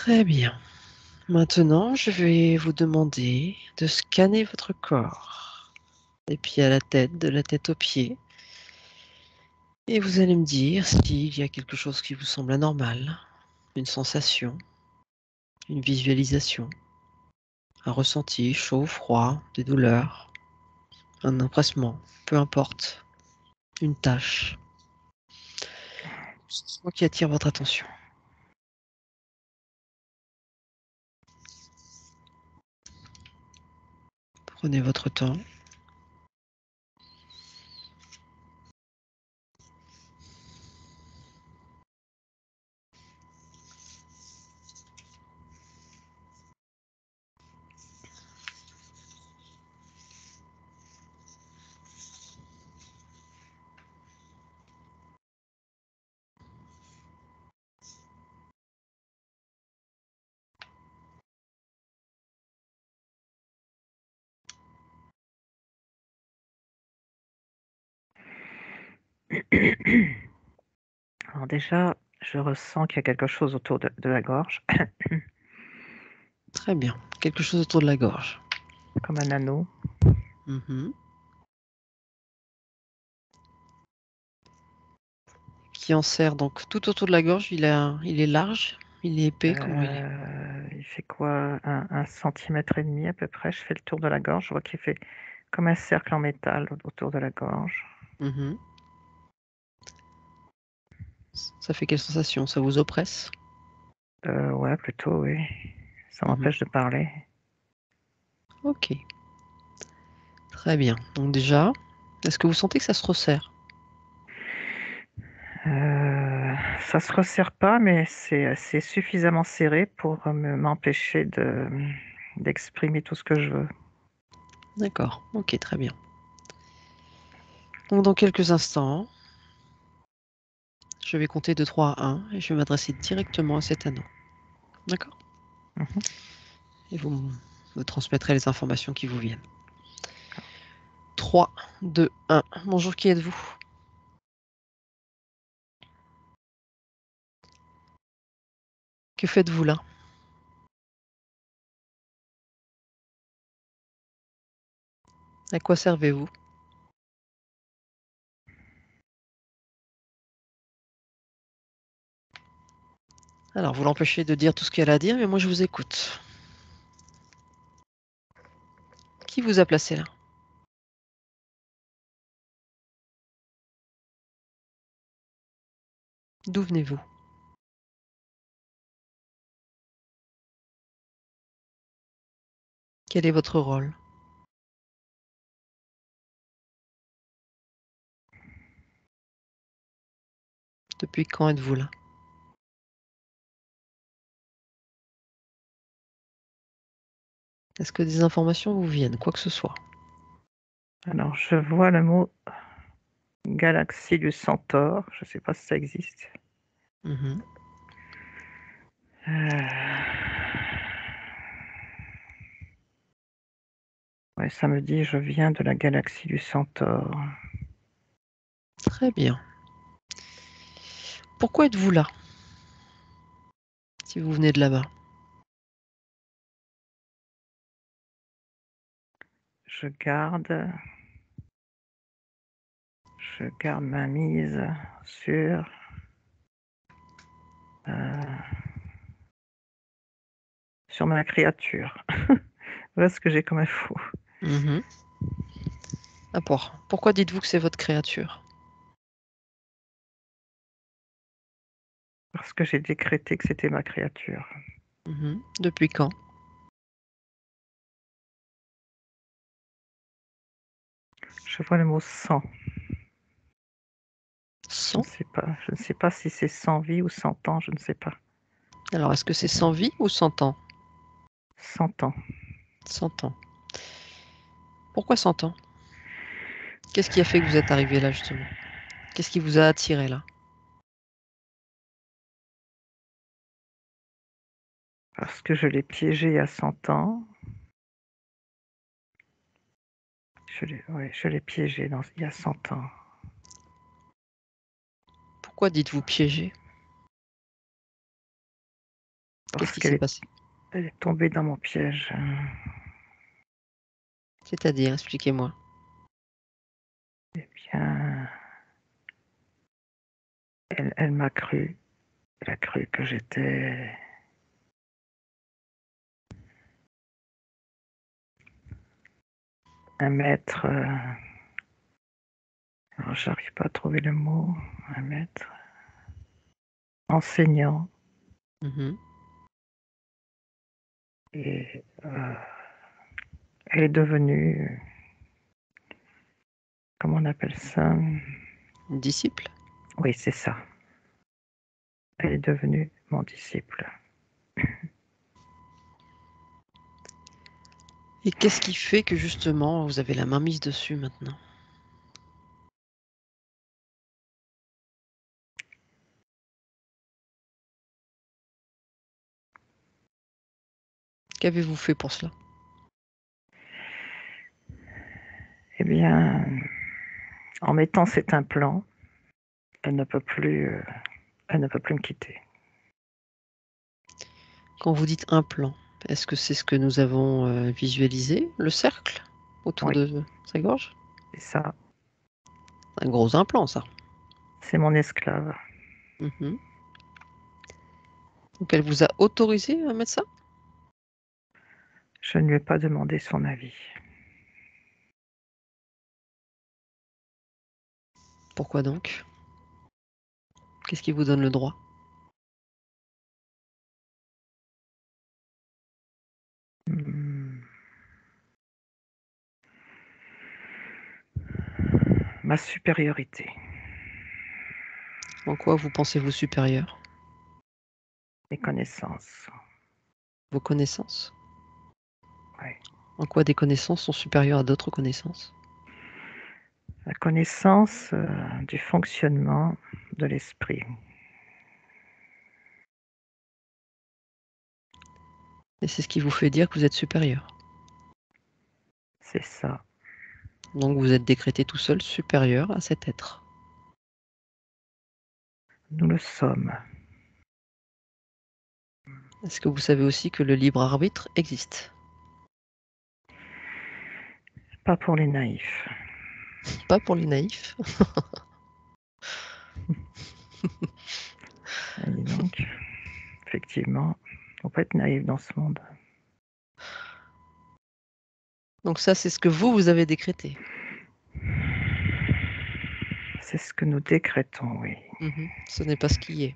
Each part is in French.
Très bien. Maintenant, je vais vous demander de scanner votre corps, des pieds à la tête, de la tête aux pieds. Et vous allez me dire s'il y a quelque chose qui vous semble anormal, une sensation, une visualisation, un ressenti chaud, froid, des douleurs, un empressement, peu importe, une tâche, c'est quoi qui attire votre attention. Prenez votre temps. Alors déjà, je ressens qu'il y a quelque chose autour de la gorge, Très bien. Quelque chose autour de la gorge. comme un anneau. Mhm. Qui en sert donc tout autour de la gorge. Il est large, il est épais, comment il est? Il fait quoi? 1 centimètre et demi à peu près. Je fais le tour de la gorge, je vois qu'il fait comme un cercle en métal autour de la gorge. Mhm. Ça fait quelle sensation? Ça vous oppresse? Ouais, plutôt, oui. Ça Mhm. m'empêche de parler. Ok, très bien. Donc déjà, est-ce que vous sentez que ça se resserre? Ça se resserre pas, mais c'est suffisamment serré pour m'empêcher d'exprimer tout ce que je veux. D'accord, ok, très bien. Donc dans quelques instants, je vais compter de 3 à 1 et je vais m'adresser directement à cet anneau. D'accord? Mhm. Et vous me transmettrez les informations qui vous viennent. 3, 2, 1. Bonjour, qui êtes-vous? Que faites-vous là? À quoi servez-vous? Alors, vous l'empêchez de dire tout ce qu'elle a à dire, mais moi je vous écoute. Qui vous a placé là? D'où venez-vous? Quel est votre rôle? Depuis quand êtes-vous là? Est-ce que des informations vous viennent, quoi que ce soit? Alors, je vois le mot galaxie du Centaure. Je sais pas si ça existe. Mhm. Ouais, ça me dit je viens de la galaxie du Centaure. Très bien. Pourquoi êtes-vous là, si vous venez de là-bas? Je garde ma mise sur sur ma créature. Voilà ce que j'ai comme info. Mhm. Ah, pourquoi dites-vous que c'est votre créature? Parce que j'ai décrété que c'était ma créature. Mhm. Depuis quand? Je vois le mot sang. Je ne Sans? sais pas. Je ne sais pas si c'est 100 vies ou 100 ans, je ne sais pas. Alors, est-ce que c'est 100 vies ou 100 ans? 100 ans. 100 ans. Pourquoi 100 ans? Qu'est-ce qui a fait que vous êtes arrivé là, justement? Qu'est-ce qui vous a attiré là? Parce que je l'ai piégé à 100 ans. Je l'ai piégé il y a 100 ans. Pourquoi dites-vous piégé? Qu'est-ce qui s'est passé? Elle est tombée dans mon piège. C'est-à-dire, expliquez-moi. Eh bien, elle m'a cru. Elle a cru que j'étais un maître. Alors, j'arrive pas à trouver le mot. Un maître. Enseignant. Mhm. Et elle est devenue. Comment on appelle ça? Disciple? Oui, c'est ça. Elle est devenue mon disciple. Et qu'est-ce qui fait que justement vous avez la main mise dessus maintenant? Qu'avez-vous fait pour cela? Eh bien, en mettant cet implant, elle ne peut plus me quitter. Quand vous dites implant, est-ce que c'est ce que nous avons visualisé, le cercle autour Oui. de sa gorge? C'est ça. Un gros implant, ça. C'est mon esclave. Mhm. Donc elle vous a autorisé à mettre ça? Je ne lui ai pas demandé son avis. Pourquoi donc? Qu'est-ce qui vous donne le droit? Ma supériorité. En quoi vous pensez-vous supérieur? Mes connaissances. Vos connaissances? Oui. En quoi des connaissances sont supérieures à d'autres connaissances? La connaissance du fonctionnement de l'esprit. Et c'est ce qui vous fait dire que vous êtes supérieur. C'est ça. Donc vous êtes décrété tout seul supérieur à cet être. Nous le sommes. Est-ce que vous savez aussi que le libre arbitre existe? Pas pour les naïfs. Pas pour les naïfs. Et donc, effectivement, on peut être naïf dans ce monde. Donc ça, c'est ce que vous avez décrété. C'est ce que nous décrétons, oui. Ce n'est pas ce qui est.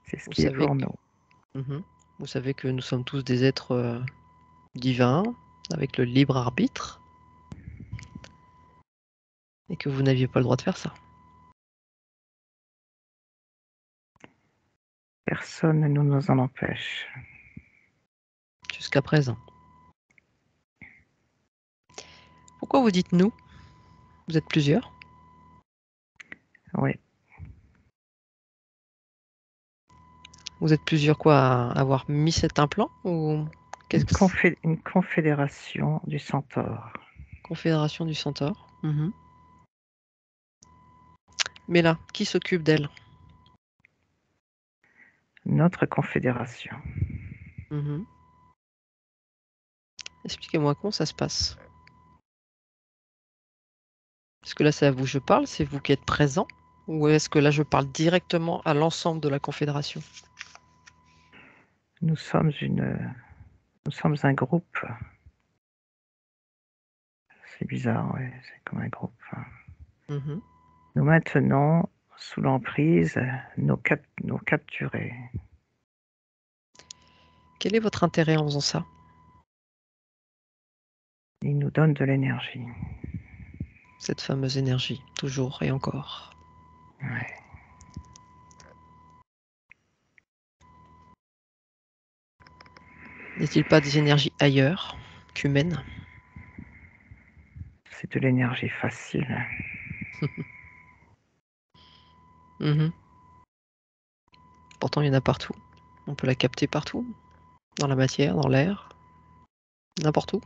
C'est ce Vous qui est savez pour que, nous. vous savez que nous sommes tous des êtres divins, avec le libre arbitre, et que vous n'aviez pas le droit de faire ça. Personne ne nous en empêche. Jusqu'à présent. Pourquoi vous dites nous? Vous êtes plusieurs? Oui. Vous êtes plusieurs quoi à avoir mis cet implant ou Une confédération du centaure. Confédération du Centaure. Mais là, qui s'occupe d'elle? Notre confédération. Expliquez-moi comment ça se passe. Est-ce que là c'est à vous que je parle, c'est vous qui êtes présent, ou est-ce que là je parle directement à l'ensemble de la Confédération? Nous sommes un groupe. C'est bizarre, oui, c'est comme un groupe. Nous maintenons sous l'emprise nos capturés. Quel est votre intérêt en faisant ça? Ils nous donnent de l'énergie. Cette fameuse énergie, toujours et encore. Ouais. N'est-il pas des énergies ailleurs qu'humaines? C'est de l'énergie facile. Pourtant, il y en a partout. On peut la capter partout, dans la matière, dans l'air, n'importe où.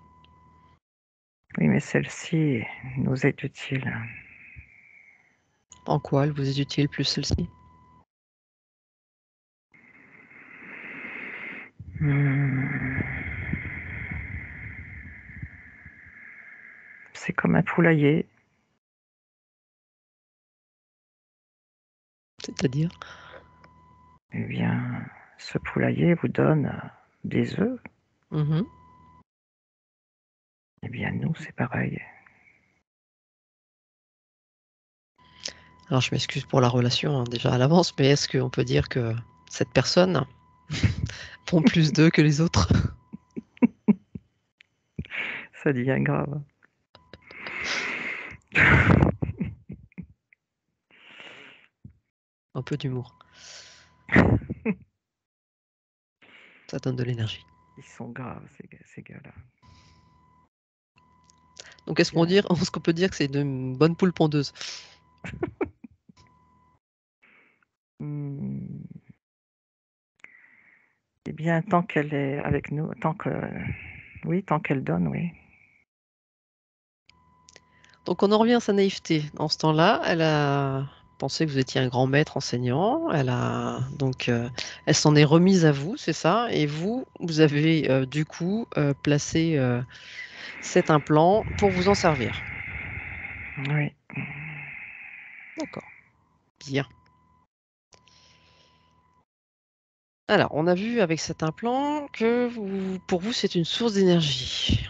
Oui, mais celle-ci nous est utile. En quoi elle vous est utile plus celle-ci? C'est comme un poulailler. C'est-à-dire? Eh bien, ce poulailler vous donne des œufs. Mhm. Eh bien, nous, c'est pareil. Alors, je m'excuse pour la relation hein, déjà à l'avance, mais est-ce qu'on peut dire que cette personne pond plus d'œufs que les autres? Ça devient grave. Un peu d'humour. Ça donne de l'énergie. Ils sont graves, ces gars-là. Donc, est-ce qu'on peut dire que c'est une bonne poule pondeuse? Eh bien, tant qu'elle est avec nous, oui, tant qu'elle donne, oui. Donc, on en revient à sa naïveté. En ce temps-là, elle a pensé que vous étiez un grand maître enseignant. Elle s'en est remise à vous, c'est ça? Et vous avez du coup placé cet implant pour vous en servir. Oui. D'accord. Bien. Alors, on a vu avec cet implant que pour vous, c'est une source d'énergie.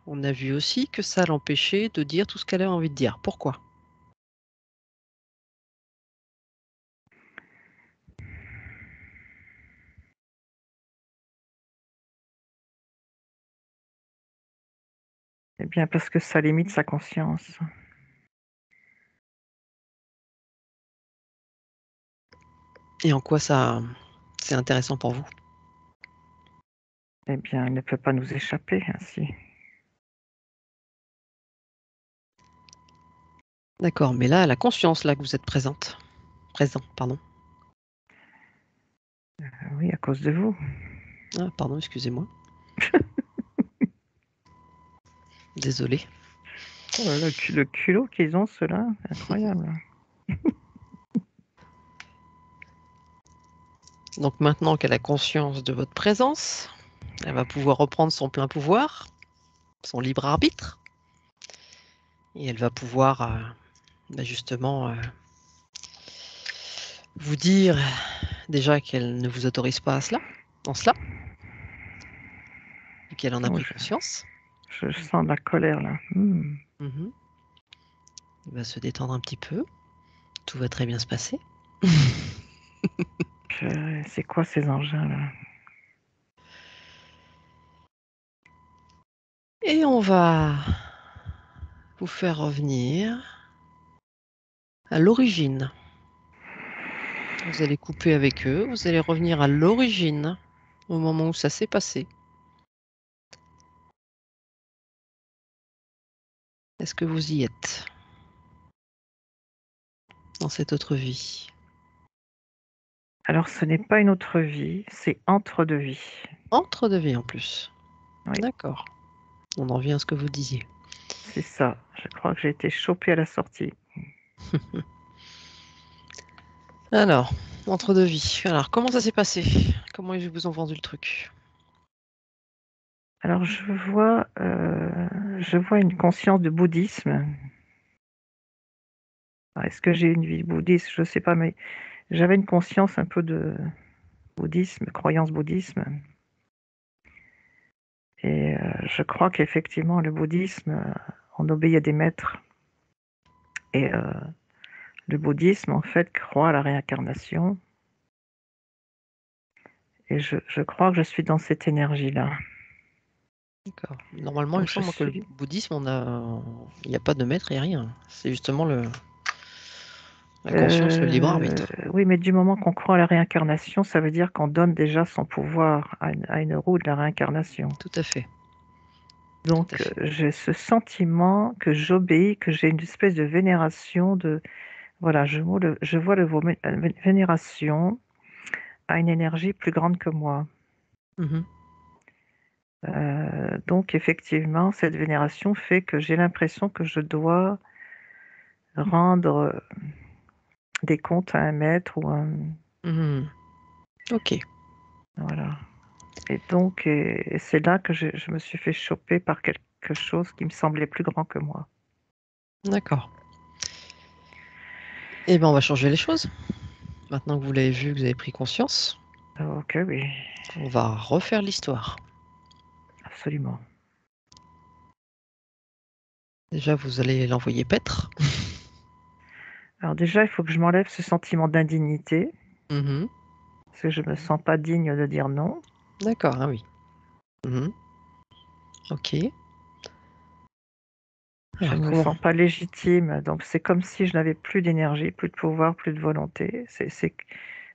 On a vu aussi que ça l'empêchait de dire tout ce qu'elle avait envie de dire. Pourquoi? Eh bien, parce que ça limite sa conscience. Et en quoi ça, c'est intéressant pour vous? Eh bien, elle ne peut pas nous échapper ainsi. D'accord, mais là, elle a conscience là que vous êtes présente. Présent, pardon. Oui, à cause de vous. Ah, pardon, excusez-moi. Désolée. Oh là là, le culot qu'ils ont, ceux-là, incroyable. Donc maintenant qu'elle a conscience de votre présence, elle va pouvoir reprendre son plein pouvoir, son libre arbitre, et elle va pouvoir justement vous dire déjà qu'elle ne vous autorise pas à cela, en cela, et qu'elle en a Oh, pris conscience. je sens de la colère là. Mhm. Elle va se détendre un petit peu. Tout va très bien se passer. C'est quoi ces engins là? Et on va vous faire revenir à l'origine. Vous allez couper avec eux, vous allez revenir à l'origine, au moment où ça s'est passé. Est-ce que vous y êtes dans cette autre vie? Alors, ce n'est pas une autre vie, c'est entre deux vies. Entre deux vies en plus. Oui. D'accord. On en revient à ce que vous disiez. C'est ça. Je crois que j'ai été chopée à la sortie. Alors, entre deux vies. Alors, comment ça s'est passé? Comment ils vous ont vendu le truc? Alors, je vois une conscience de bouddhisme. Est-ce que j'ai une vie bouddhiste? Je ne sais pas, mais j'avais une conscience un peu de bouddhisme, croyance bouddhisme. Et je crois qu'effectivement, le bouddhisme, on obéit à des maîtres. Et le bouddhisme, en fait, croit à la réincarnation. Et je crois que je suis dans cette énergie-là. D'accord. Normalement, il me Donc, je semble que le suis... bouddhisme, il n'y a pas de maître, il n'y a rien. C'est justement la conscience, le libre arbitre. Oui, mais du moment qu'on croit à la réincarnation, ça veut dire qu'on donne déjà son pouvoir à une roue de la réincarnation. Tout à fait. Tout à Donc, fait. j'ai ce sentiment que j'obéis, que j'ai une espèce de vénération de... Voilà, je vois la vénération à une énergie plus grande que moi. Mhm. Donc, effectivement, cette vénération fait que j'ai l'impression que je dois rendre des comptes à un maître ou un... Mhm. Ok. Voilà. Et donc, c'est là que je me suis fait choper par quelque chose qui me semblait plus grand que moi. D'accord. Eh ben, on va changer les choses. Maintenant que vous l'avez vu, que vous avez pris conscience, Ok, oui, on va refaire l'histoire. absolument. Déjà, vous allez l'envoyer paître. Alors déjà, il faut que je m'enlève ce sentiment d'indignité, Mhm. parce que je me sens pas digne de dire non. D'accord, ah oui. Mhm. Ok. Je Alors, ne me comment? sens pas légitime, donc c'est comme si je n'avais plus d'énergie, plus de pouvoir, plus de volonté.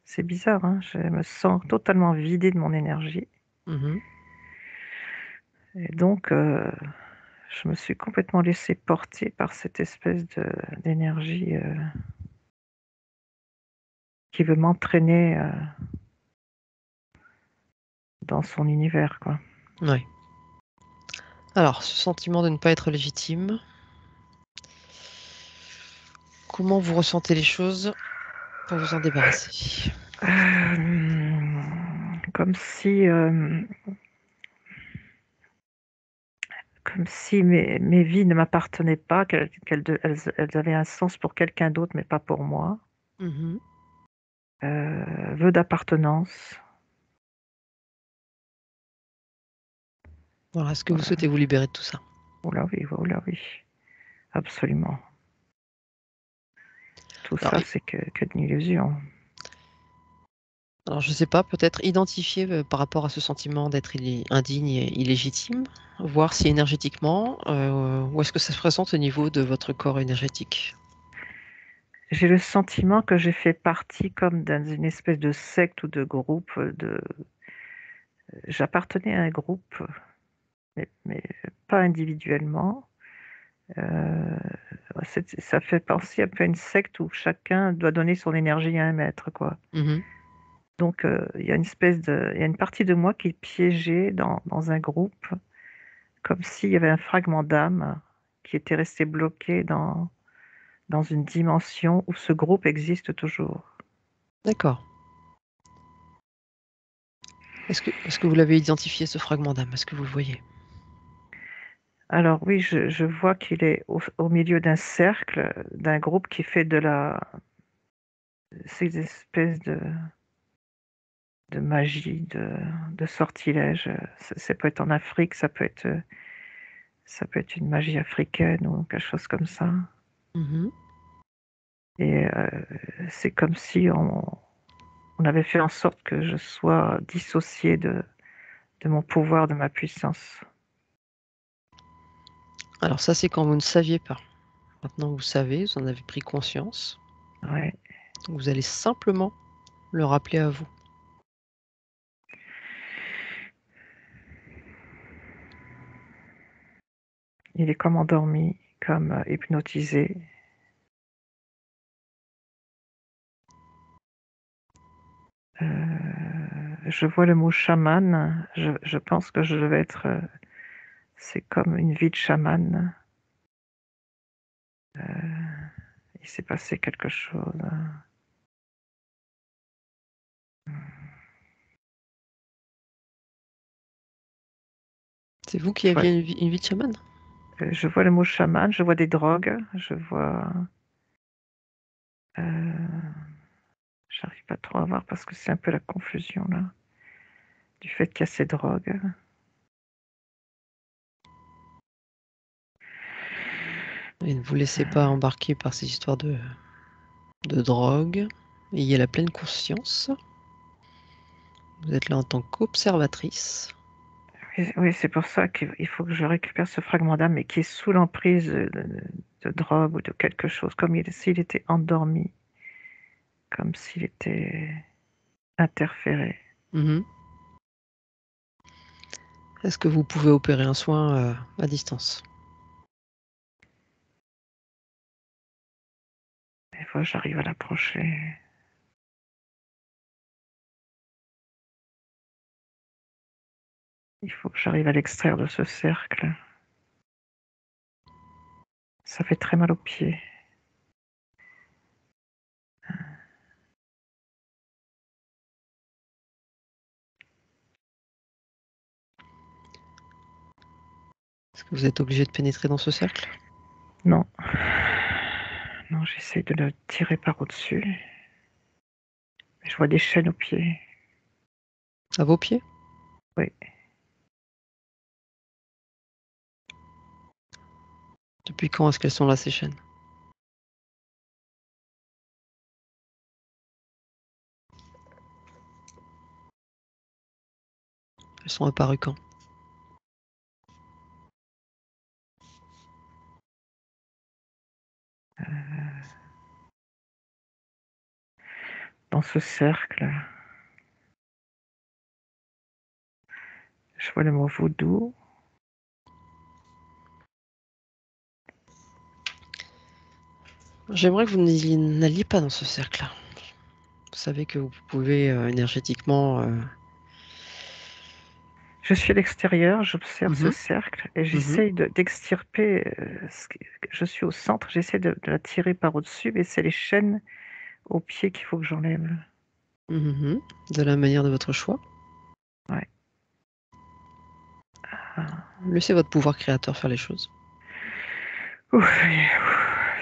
C'est bizarre, hein. Je me sens totalement vidée de mon énergie. Mhm. Et donc, je me suis complètement laissée porter par cette espèce d'énergie qui veut m'entraîner dans son univers, quoi. Ouais. Alors, ce sentiment de ne pas être légitime, comment vous ressentez les choses pour vous en débarrasser? Comme si, comme si mes vies ne m'appartenaient pas, elles avaient un sens pour quelqu'un d'autre, mais pas pour moi. Mhm. Vœu d'appartenance. Alors, est-ce que vous Voilà. souhaitez vous libérer de tout ça? Oh là oui, absolument. Tout Alors, ça, c'est que une illusion. alors, je ne sais pas, peut-être identifier par rapport à ce sentiment d'être indigne et illégitime, voir si énergétiquement, où est-ce que ça se présente au niveau de votre corps énergétique. J'ai le sentiment que j'ai fait partie comme d'une espèce de secte ou de groupe. J'appartenais à un groupe, mais pas individuellement. Euh, Ça fait penser un peu à une secte où chacun doit donner son énergie à un maître, quoi. Mhm. Donc, il y a il y a une partie de moi qui est piégée dans un groupe, comme s'il y avait un fragment d'âme qui était resté bloqué dans une dimension où ce groupe existe toujours. D'accord. Est-ce que vous l'avez identifié, ce fragment d'âme? Est-ce que vous le voyez? Alors oui, je vois qu'il est au milieu d'un cercle, d'un groupe qui fait ces espèces de magie, de sortilège. Ça peut être en Afrique, ça peut être une magie africaine ou quelque chose comme ça. Mhm. Et c'est comme si on avait fait en sorte que je sois dissociée de mon pouvoir, de ma puissance. Alors ça, c'est quand vous ne saviez pas. Maintenant, vous savez, vous en avez pris conscience. Ouais. Donc, vous allez simplement le rappeler à vous. Il est comme endormi, comme hypnotisé. Je vois le mot chaman. Je pense que je vais être. C'est comme une vie de chaman. Il s'est passé quelque chose. C'est vous qui Ouais. aviez une vie de chaman? Je vois le mot chaman, je vois des drogues, je vois. J'arrive pas trop à voir parce que c'est un peu la confusion là, du fait qu'il y a ces drogues. Et ne vous laissez pas embarquer par ces histoires de drogue. Ayez la pleine conscience. Vous êtes là en tant qu'observatrice. Oui, oui, c'est pour ça qu'il faut que je récupère ce fragment d'âme, mais qui est sous l'emprise de drogue ou de quelque chose, comme s'il était endormi, comme s'il était interféré. Mhm. Est-ce que vous pouvez opérer un soin à distance? Des fois, j'arrive à l'approcher. Il faut que j'arrive à l'extraire de ce cercle. Ça fait très mal aux pieds. Est-ce que vous êtes obligé de pénétrer dans ce cercle? Non. Non, j'essaie de le tirer par au-dessus. Je vois des chaînes aux pieds. À vos pieds? Oui. Depuis quand est-ce qu'elles sont là, ces chaînes? Elles sont apparues quand? Dans ce cercle, je vois le mot vaudou. J'aimerais que vous n'alliez pas dans ce cercle-là. Vous savez que vous pouvez énergétiquement... Je suis à l'extérieur, j'observe ce cercle et j'essaye d'extirper. Je suis au centre, j'essaie de la tirer par au-dessus, mais c'est les chaînes aux pieds qu'il faut que j'enlève. De la manière de votre choix. Ouais. Laissez votre pouvoir créateur faire les choses. Ouf, ça y est,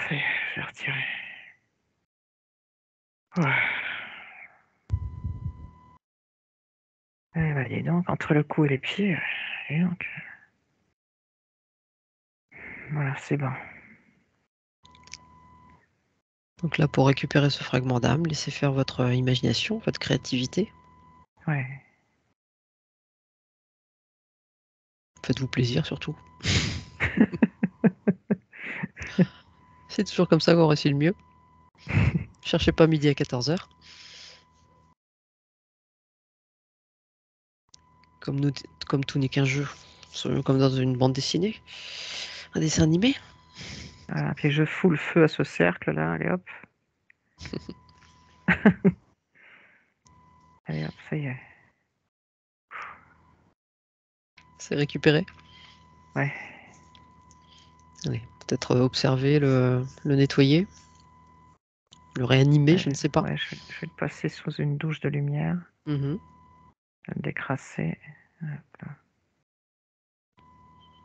je vais retirer. Eh ben, dis donc, entre le cou et les pieds, dis donc. Voilà, c'est bon. Donc là, pour récupérer ce fragment d'âme, laissez faire votre imagination, votre créativité. Ouais. Faites-vous plaisir surtout. C'est toujours comme ça qu'on réussit le mieux. Cherchez pas midi à 14h. Comme tout n'est qu'un jeu. Comme dans une bande dessinée. Un dessin animé. Voilà, puis je fous le feu à ce cercle-là, allez hop. Allez hop, ça y est. C'est récupéré. Ouais. Allez, peut-être observer, le nettoyer. Le réanimer, je ne sais pas. Ouais, je vais le passer sous une douche de lumière. Mhm. Le décrasser. Hop là.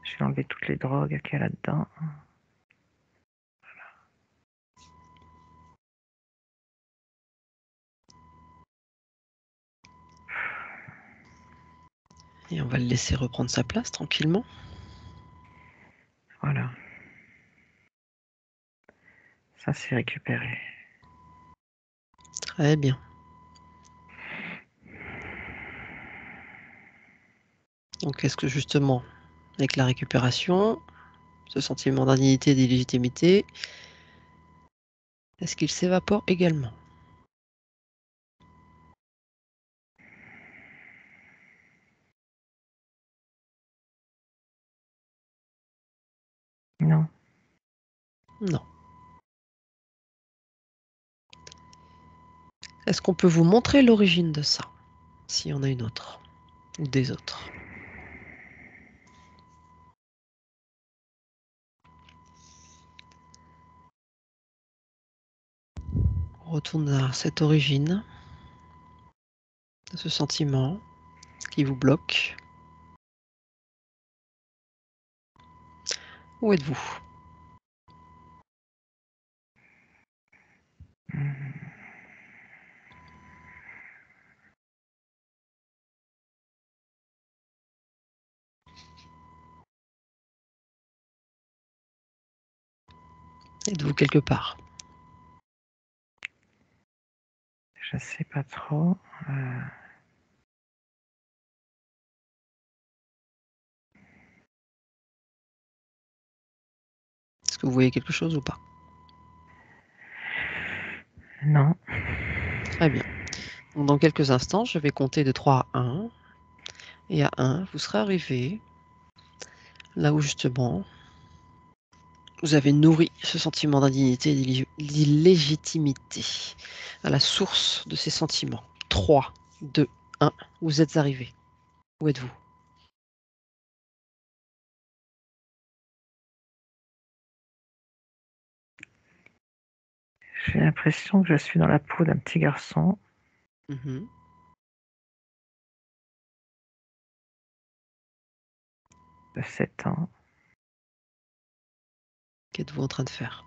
Je vais enlever toutes les drogues qu'il y a là-dedans. Et on va le laisser reprendre sa place tranquillement. Voilà. Ça, c'est récupéré. Très bien. Donc est-ce que justement, avec la récupération, ce sentiment d'indignité et d'illégitimité, est-ce qu'il s'évapore également? Non. Non. Est-ce qu'on peut vous montrer l'origine de ça? S'il y en a une autre. Ou des autres. On retourne à cette origine, de ce sentiment qui vous bloque. Où êtes-vous? Êtes-vous quelque part? Je sais pas trop. Est-ce que vous voyez quelque chose ou pas? Non. Très bien. Donc, dans quelques instants, je vais compter de 3 à 1. Et à 1, vous serez arrivé là où justement vous avez nourri ce sentiment d'indignité et d'illégitimité, à la source de ces sentiments. 3, 2, 1, vous êtes arrivé. Où êtes-vous? J'ai l'impression que je suis dans la peau d'un petit garçon Mhm. de 7 ans. Qu'êtes-vous en train de faire?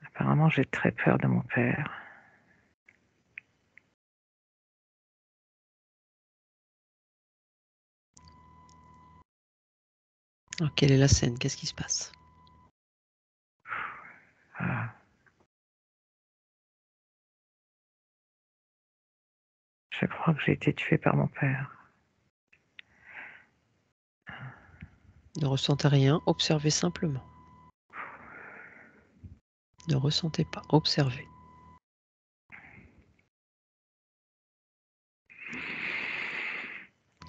Apparemment, j'ai très peur de mon père. Alors, quelle est la scène? Qu'est-ce qui se passe? Ah. Je crois que j'ai été tuée par mon père. Ne ressentez rien, observez simplement. Ne ressentez pas, observez.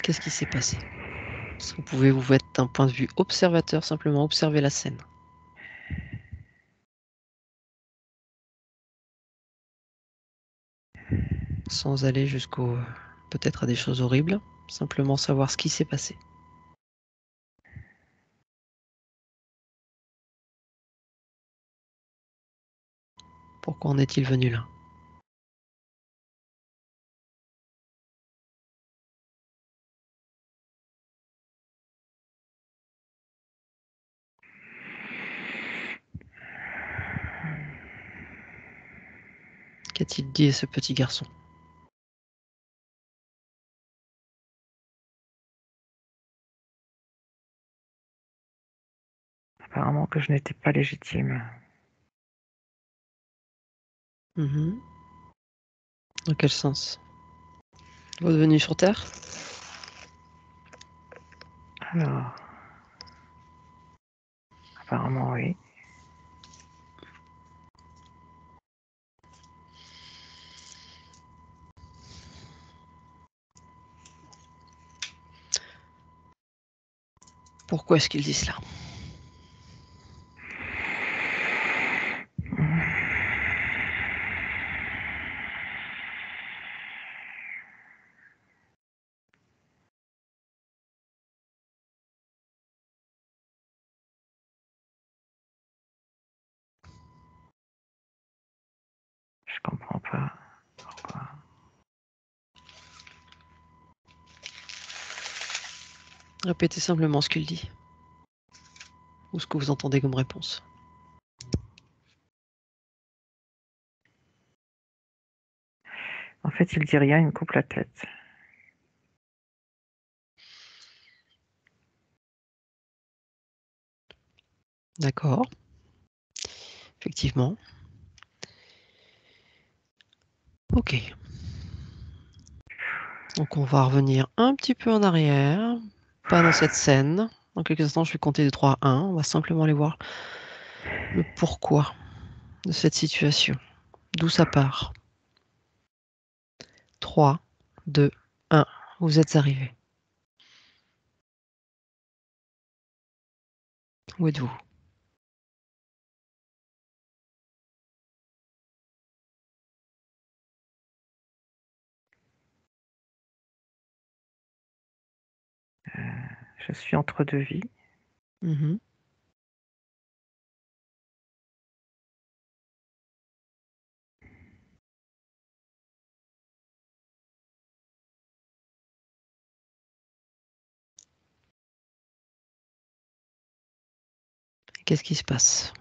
Qu'est-ce qui s'est passé? Vous pouvez vous mettre d'un point de vue observateur, simplement observer la scène. Sans aller jusqu'au peut-être à des choses horribles, simplement savoir ce qui s'est passé. Pourquoi en est-il venu là? Qu'a-t-il dit à ce petit garçon? Apparemment que je n'étais pas légitime. Dans quel sens? Votre venue sur Terre? Alors, apparemment oui. Pourquoi est-ce qu'il dit cela? Je comprends pas pourquoi. Répétez simplement ce qu'il dit. Ou ce que vous entendez comme réponse. En fait, il dit rien, il me coupe la tête. D'accord. Effectivement. Ok. Donc on va revenir un petit peu en arrière. Pas dans cette scène. Dans quelques instants, je vais compter de 3 à 1. On va simplement aller voir le pourquoi de cette situation. D'où ça part. 3, 2, 1. Vous êtes arrivé. Où êtes-vous? Je suis entre deux vies. Qu'est-ce qui se passe?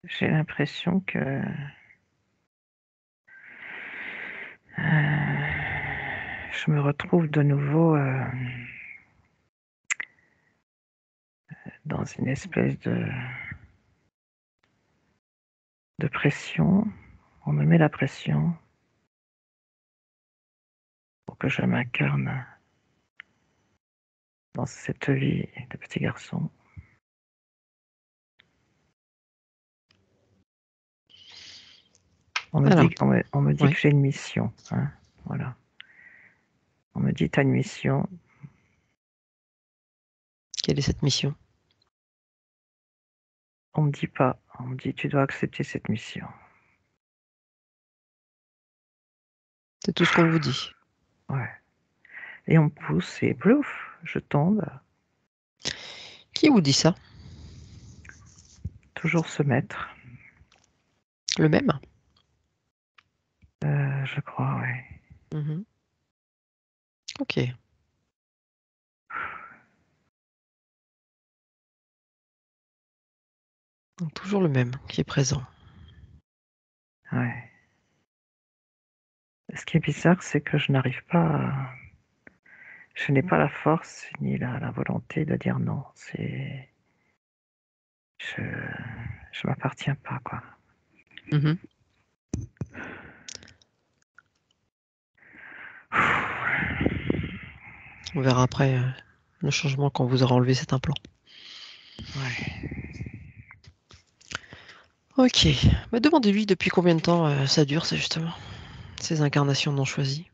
J'ai l'impression que je me retrouve de nouveau dans une espèce de pression. On me met la pression pour que je m'incarne dans cette vie de petit garçon. On me dit oui. que j'ai une mission. Hein, voilà. On me dit, t'as une mission. Quelle est cette mission? On me dit pas. On me dit, tu dois accepter cette mission. C'est tout ce qu'on vous dit. Ouais. Et on me pousse et plouf, je tombe. Qui vous dit ça? Toujours ce maître. Le même? je crois, ouais. Mhm. Ok. Donc, toujours le même qui est présent. Ouais. Ce qui est bizarre, c'est que je n'arrive pas à... Je n'ai pas la force ni la volonté de dire non. C'est... Je m'appartiens pas, quoi. Mhm. On verra après le changement quand vous aurez enlevé cet implant. Ouais. Ok. Bah, demandez-lui depuis combien de temps ça dure, ça justement. Ces incarnations non choisies.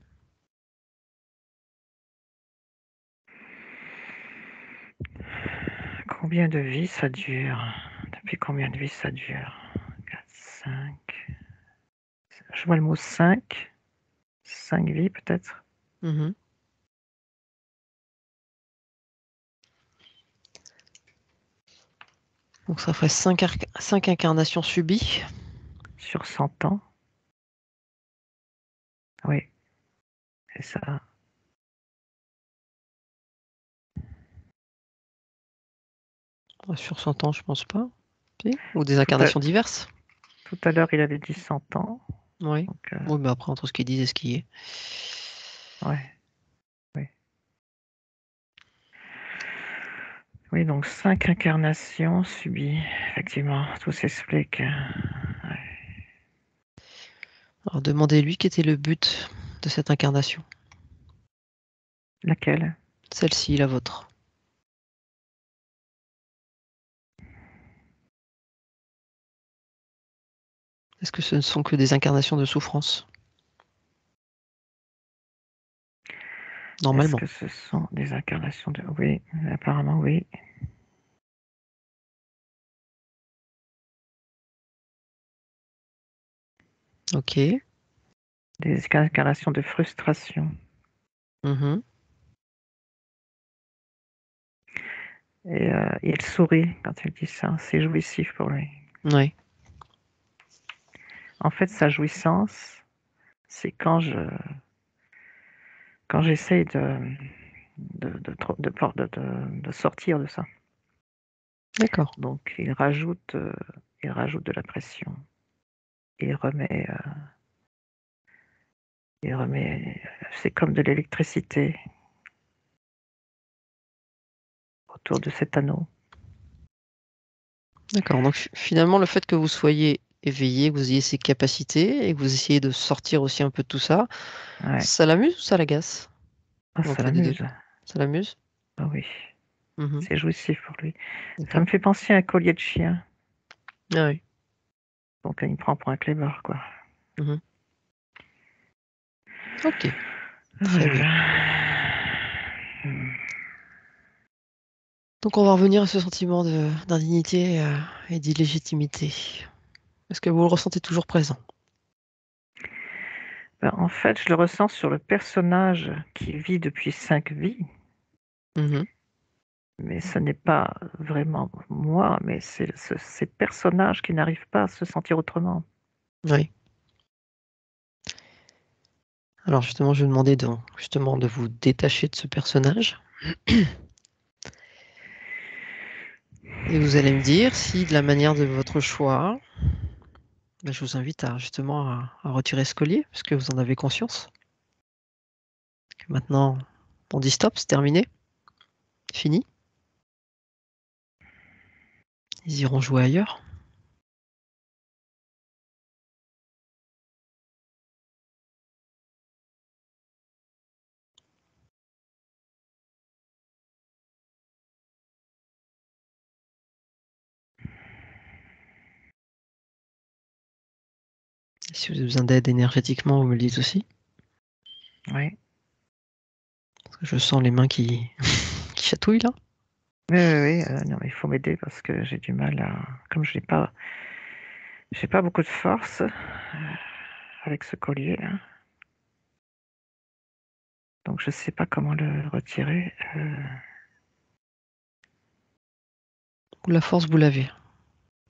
Combien de vies ça dure? Depuis combien de vies ça dure? 4, 5. Je vois le mot 5. 5 vies peut-être. Mhm. Donc ça ferait 5 incarnations subies. Sur 100 ans. Oui, c'est ça. Sur 100 ans, je pense pas. Si. Ou des Tout à, incarnations diverses. tout à l'heure, il avait dit 100 ans. Oui. Donc, Oui, mais après, entre ce qu'il dit et ce qui est. ouais, oui. Oui, donc 5 incarnations subies. Effectivement, tout s'explique. Ouais. Alors demandez-lui quel était le but de cette incarnation. Laquelle? Celle-ci, la vôtre. Est-ce que ce ne sont que des incarnations de souffrance? Est-ce Normalement. que ce sont des incarnations de... Oui, apparemment oui. Ok. Des incarnations de frustration. Mhm. Et il sourit quand il dit ça. C'est jouissif pour lui. Oui. En fait, sa jouissance, c'est quand j'essaye de sortir de ça. D'accord. Donc, il rajoute de la pression. Il remet, c'est comme de l'électricité autour de cet anneau. D'accord. Donc finalement, le fait que vous soyez éveillé, que vous ayez ces capacités et que vous essayez de sortir aussi un peu de tout ça, Ouais. ça l'amuse ou ça l'agace? Ah, Ou un ça peu des deux. l'amuse. Ça l'amuse? Ah oui, Mhm. c'est jouissif pour lui. Ça D'accord. me fait penser à un collier de chien. Ah oui. Donc, il me prend pour un clébard, quoi. Mhm. Ok. Ah Très là bien. là. Donc on va revenir à ce sentiment d'indignité et d'illégitimité. Est-ce que vous le ressentez toujours présent? Ben, en fait, je le ressens sur le personnage qui vit depuis 5 vies, Mhm. mais ce n'est pas vraiment moi, mais c'est ces personnages qui n'arrivent pas à se sentir autrement. Oui. Alors justement, je vais demander justement de vous détacher de ce personnage. Et vous allez me dire si de la manière de votre choix, ben, je vous invite justement à retirer ce collier, parce que vous en avez conscience. Maintenant, on dit stop, c'est terminé, fini. Ils iront jouer ailleurs. Et si vous avez besoin d'aide énergétiquement, vous me le dites aussi. Oui. Parce que je sens les mains qui, qui chatouillent là. Oui, oui, oui, non, mais il faut m'aider parce que j'ai du mal à... Comme je j'ai pas beaucoup de force avec ce collier, là. Donc je sais pas comment le retirer. La force, vous l'avez.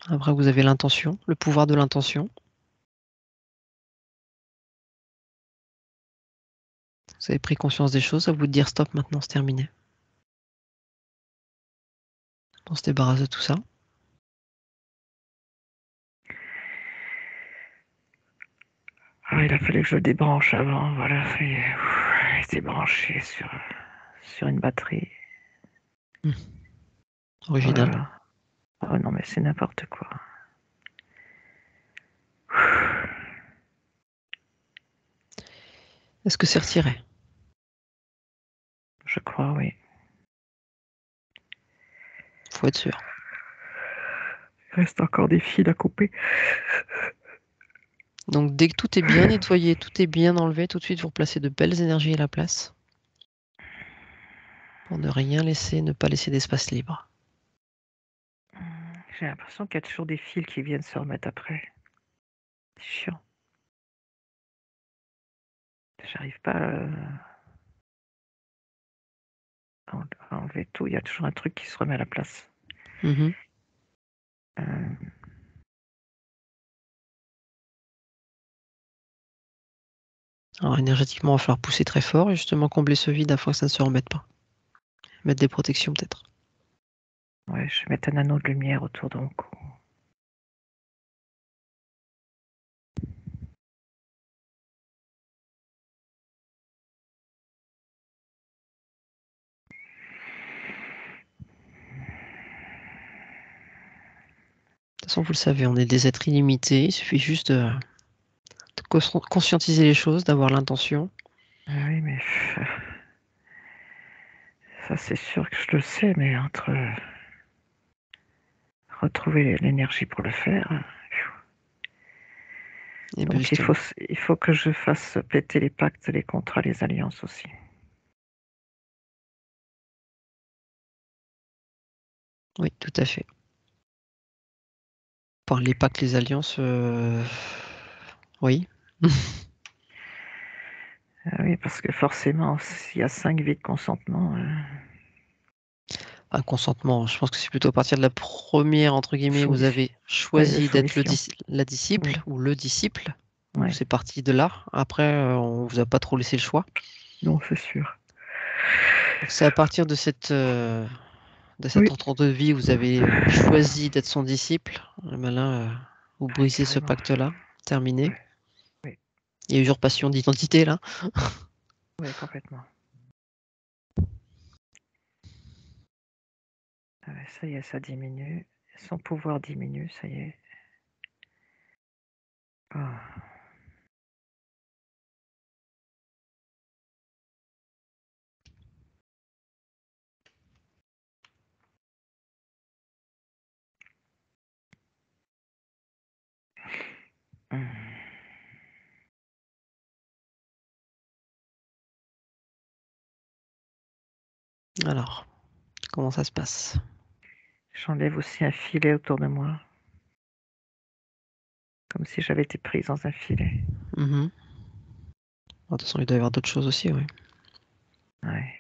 Après, vous avez l'intention, le pouvoir de l'intention. Vous avez pris conscience des choses, à vous de dire stop maintenant, c'est terminé. On se débarrasse de tout ça. Ah, il a fallu que je le débranche avant, voilà, ça y est. Il était branché sur une batterie. Original. Voilà. Oh non, mais c'est n'importe quoi. Est-ce que c'est retiré? Je crois, oui. Faut être sûr. Il reste encore des fils à couper. Donc dès que tout est bien nettoyé, tout est bien enlevé, tout de suite vous replacez de belles énergies à la place. Pour ne rien laisser, ne pas laisser d'espace libre. J'ai l'impression qu'il y a toujours des fils qui viennent se remettre après. C'est chiant. J'arrive pas à enlever tout. Il y a toujours un truc qui se remet à la place. Mhm. Alors énergétiquement, il va falloir pousser très fort et justement combler ce vide afin que ça ne se remette pas. Mettre des protections peut-être. Ouais, je vais mettre un anneau de lumière autour de mon cou. De toute façon, vous le savez, on est des êtres illimités. Il suffit juste de conscientiser les choses, d'avoir l'intention. Ah oui, mais ça c'est sûr que je le sais, mais entre retrouver l'énergie pour le faire. Et bien Donc justement. il faut que je fasse péter les pactes, les contrats, les alliances aussi. Oui, tout à fait. Parlez pas que les alliances. Oui. Ah oui, parce que forcément, s'il y a 5 vies de consentement, Un consentement, je pense que c'est plutôt à partir de la première, entre guillemets, vous soumission. avez Ouais, la choisi d'être soumission. la disciple Oui. ou le disciple. Donc Ouais. c'est parti de là. Après, on vous a pas trop laissé le choix. Non, c'est sûr. Donc c'est à partir de cet Oui. entente de vie, vous avez choisi d'être son disciple. Eh ben là, vous Ah, brisez ce carrément. pacte-là. Terminé. Ouais. Oui. Il y a usurpation d'identité là. Oui, complètement. Ah ouais, ça y est, ça diminue. Son pouvoir diminue, ça y est. Ah. Alors, comment ça se passe? J'enlève aussi un filet autour de moi. Comme si j'avais été prise dans un filet. De toute façon, il doit y avoir d'autres choses aussi, oui. Ouais.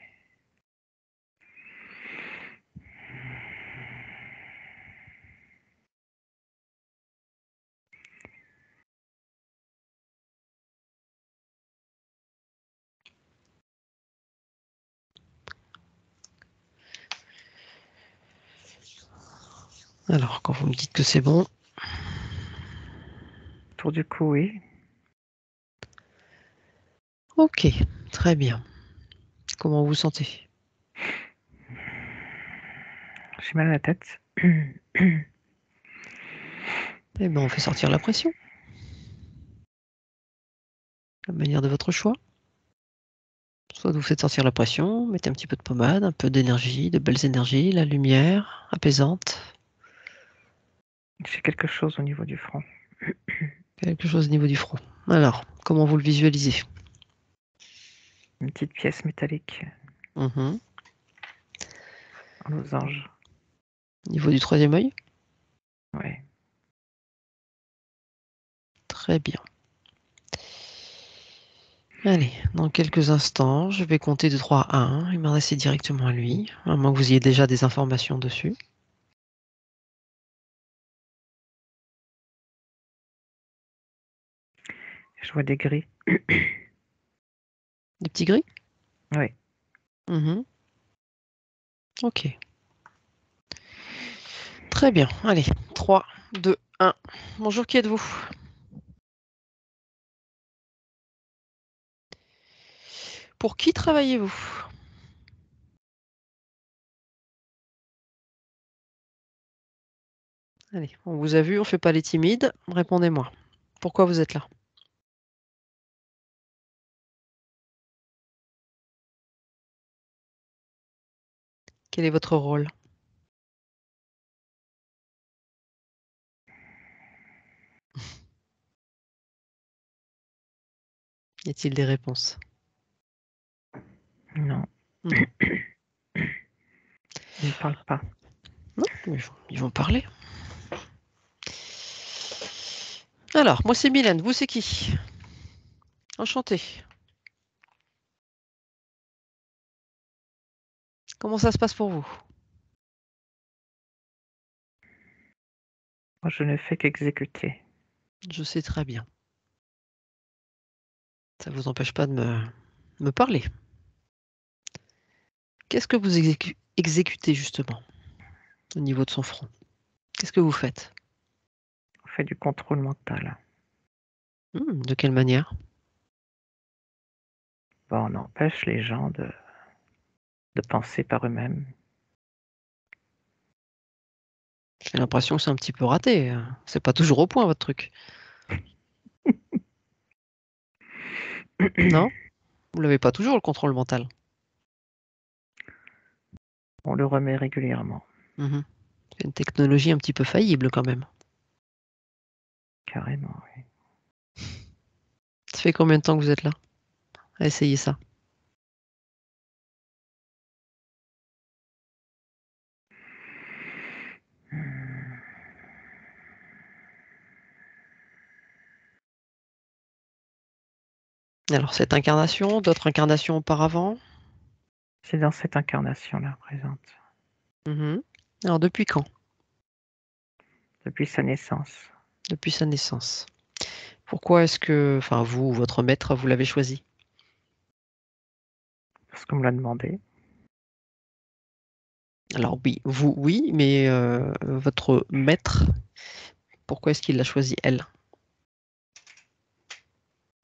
Alors, quand vous me dites que c'est bon. Autour du cou, oui. Ok, très bien. Comment vous vous sentez? J'ai mal à la tête. Eh ben, on fait sortir la pression. La manière de votre choix. Soit vous faites sortir la pression, mettez un petit peu de pommade, un peu d'énergie, de belles énergies, la lumière apaisante. J'ai quelque chose au niveau du front. Quelque chose au niveau du front. Alors, comment vous le visualisez? Une petite pièce métallique Mhm. en losange. Au niveau du troisième œil? Ouais. Très bien. Allez, dans quelques instants, je vais compter de 3 à 1 et m'adresser directement à lui, à moins que vous ayez déjà des informations dessus. Je vois des gris. Des petits gris? Oui. Mhm. Ok. Très bien. Allez, 3, 2, 1. Bonjour, qui êtes-vous? Pour qui travaillez-vous? Allez, on vous a vu, on fait pas les timides. Répondez-moi. Pourquoi vous êtes là? Quel est votre rôle? Y a-t-il des réponses? Non. Non. Ils ne parlent pas. Non, mais ils vont parler. Alors, moi c'est Mylène, vous c'est qui? Enchantée. Comment ça se passe pour vous? Moi, je ne fais qu'exécuter. Je sais très bien. Ça ne vous empêche pas de me parler. Qu'est-ce que vous exécutez justement au niveau de son front? Qu'est-ce que vous faites? On fait du contrôle mental. De quelle manière? Bon, on empêche les gens de penser par eux-mêmes. J'ai l'impression que c'est un petit peu raté. C'est pas toujours au point votre truc. Non? Vous l'avez pas toujours le contrôle mental. On le remet régulièrement. C'est une technologie un petit peu faillible quand même. Carrément, oui. Ça fait combien de temps que vous êtes là à essayer ça? Alors cette incarnation, d'autres incarnations auparavant? C'est dans cette incarnation-là présente. Alors depuis quand? Depuis sa naissance. Depuis sa naissance. Pourquoi est-ce que, enfin vous, votre maître, vous l'avez choisi? Parce qu'on me l'a demandé. Alors oui, vous, oui, mais votre maître, pourquoi est-ce qu'il l'a choisi elle?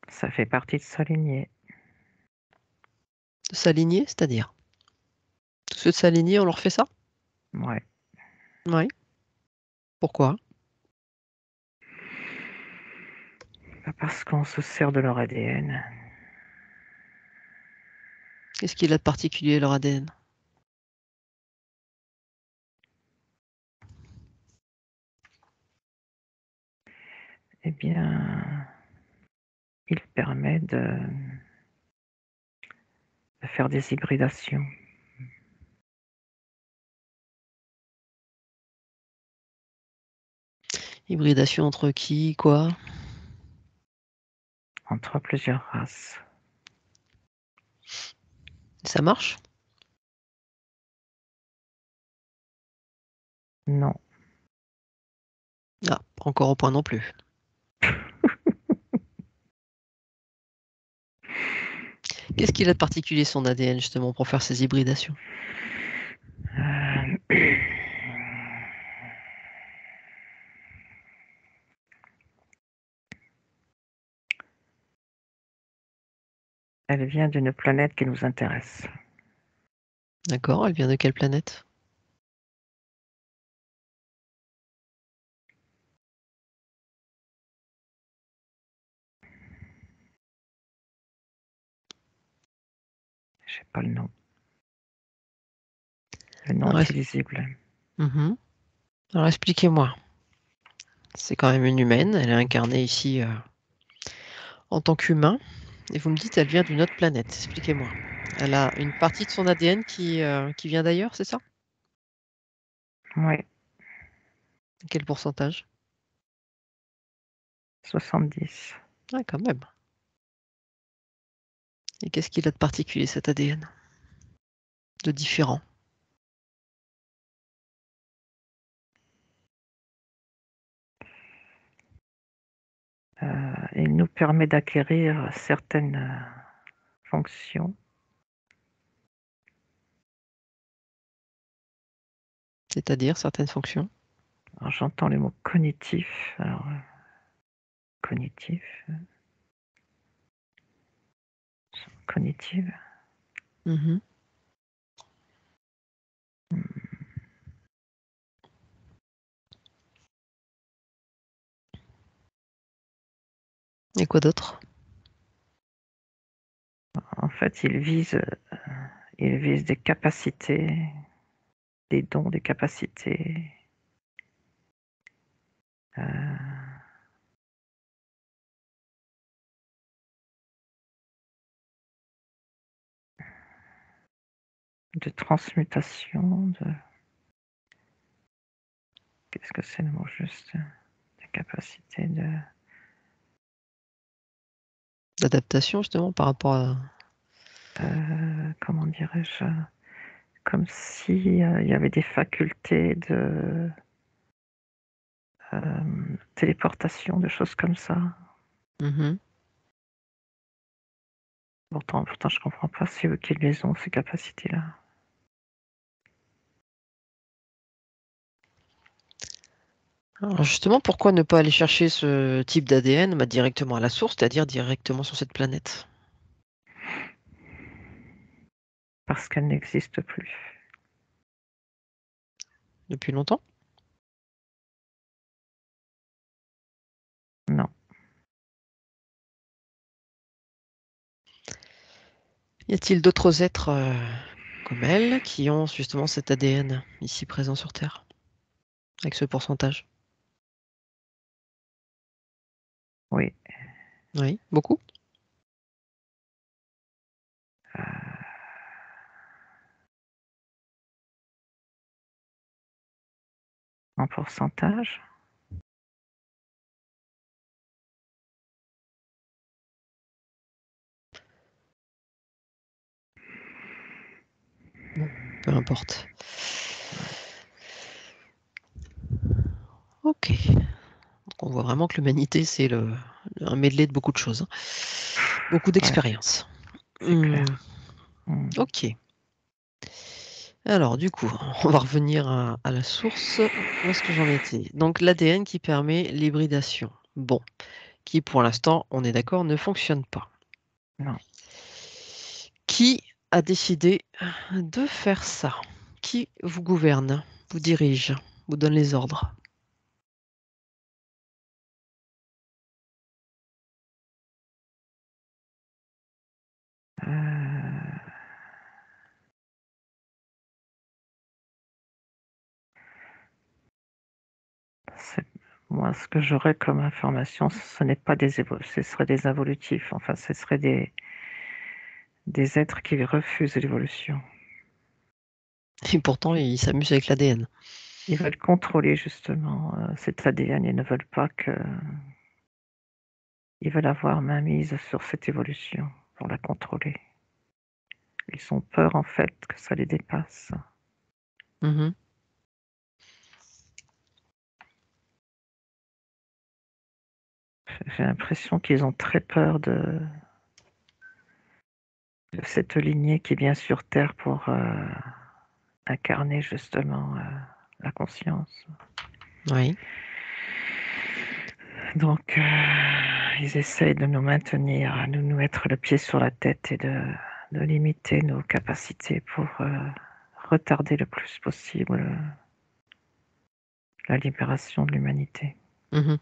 Ça fait partie de sa lignée. De s'aligner, c'est-à-dire? Tous ceux de s'aligner, on leur fait ça? Ouais. Oui. Pourquoi? Parce qu'on se sert de leur ADN. Qu'est-ce qu'il a de particulier leur ADN? Eh bien, il permet de faire des hybridations. Hybridation entre qui, quoi? Entre plusieurs races. Ça marche? Non. Ah, pas encore au point non plus. Qu'est-ce qu'il a de particulier son ADN justement pour faire ces hybridations? Elle vient d'une planète qui nous intéresse. D'accord, elle vient de quelle planète? Je sais pas le nom. Le nom Alors, est illisible. Alors, expliquez-moi. C'est quand même une humaine, elle est incarnée ici en tant qu'humain, et vous me dites elle vient d'une autre planète. Expliquez-moi. Elle a une partie de son ADN qui vient d'ailleurs, c'est ça? Oui, Quel pourcentage? 70. Ah, quand même. Et qu'est-ce qu'il a de particulier cet ADN? De différent? Il nous permet d'acquérir certaines fonctions C'est-à-dire certaines fonctions. Alors, j'entends le mot cognitif. Alors, cognitif. Cognitive. Mhm. Et quoi d'autre? En fait, il vise des capacités, des dons, des capacités. De transmutation, qu'est-ce que c'est le mot juste? Des capacités de... D'adaptation, justement, par rapport à... comment dirais-je? Comme si il y avait des facultés de téléportation, de choses comme ça. Mhm. Pourtant, je comprends pas c'est eux qui les ont, ces capacités-là. Alors justement, pourquoi ne pas aller chercher ce type d'ADN directement à la source, c'est-à-dire directement sur cette planète? Parce qu'elle n'existe plus. Depuis longtemps? Non. Y a-t-il d'autres êtres comme elle qui ont justement cet ADN ici présent sur Terre, avec ce pourcentage? Oui. Oui, beaucoup? En pourcentage? Bon, peu importe. Ok. Donc on voit vraiment que l'humanité, c'est un medley de beaucoup de choses, hein. Beaucoup Ouais, d'expériences. c'est clair. Ok. Alors, du coup, on va revenir à la source. Où est-ce que j'en étais? Donc, l'ADN qui permet l'hybridation. Bon, qui pour l'instant, on est d'accord, ne fonctionne pas. Non. Qui a décidé de faire ça? Qui vous gouverne, vous dirige, vous donne les ordres? Moi, ce que j'aurais comme information, ce n'est pas ce serait des évolutifs. Enfin, ce serait des êtres qui refusent l'évolution. Et pourtant, ils s'amusent avec l'ADN. Ils veulent contrôler justement cet ADN. Ils ne veulent pas que... Ils veulent avoir mainmise sur cette évolution pour la contrôler. Ils ont peur en fait que ça les dépasse. Mhm. J'ai l'impression qu'ils ont très peur de cette lignée qui vient sur Terre pour incarner justement la conscience. Oui. Donc, ils essayent de nous maintenir, de nous mettre le pied sur la tête et de limiter nos capacités pour retarder le plus possible la libération de l'humanité. Mhm.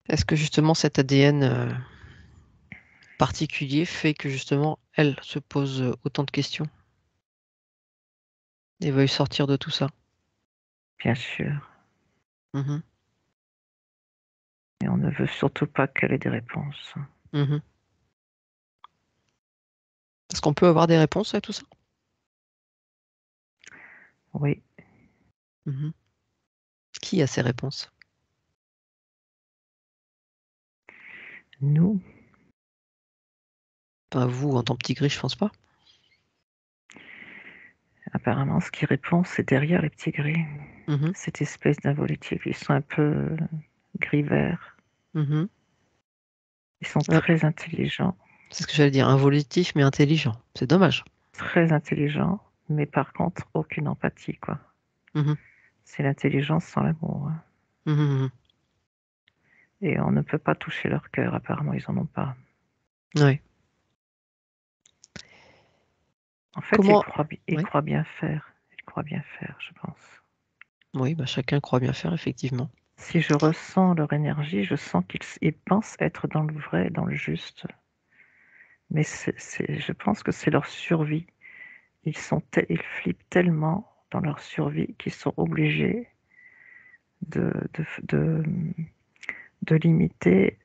Est-ce que justement cet ADN particulier fait que justement elle se pose autant de questions et veuille sortir de tout ça? Bien sûr. Mhm. Et on ne veut surtout pas qu'elle ait des réponses. Mhm. Est-ce qu'on peut avoir des réponses à tout ça? Oui. Mhm. Qui a ces réponses? Nous, Pas vous en tant que petit gris, je pense pas. apparemment, ce qui répond, c'est derrière les petits gris. Mhm. Cette espèce d'involutif. Ils sont un peu gris-vert. Mhm. Ils sont Ah, très intelligents. c'est ce que j'allais dire, involutif mais intelligent. C'est dommage. très intelligent, mais par contre, aucune empathie, quoi. Mhm. C'est l'intelligence sans l'amour, hein. Mhm. Et on ne peut pas toucher leur cœur, apparemment, ils en ont pas. Ouais. En fait, Comment... ils Ouais. croient bien faire. Ils croient bien faire, je pense. Oui, bah, chacun croit bien faire, effectivement. Si je ressens leur énergie, je sens qu'ils pensent être dans le vrai, dans le juste. Mais je pense que c'est leur survie. Ils flippent tellement dans leur survie qu'ils sont obligés de, de, de, de limiter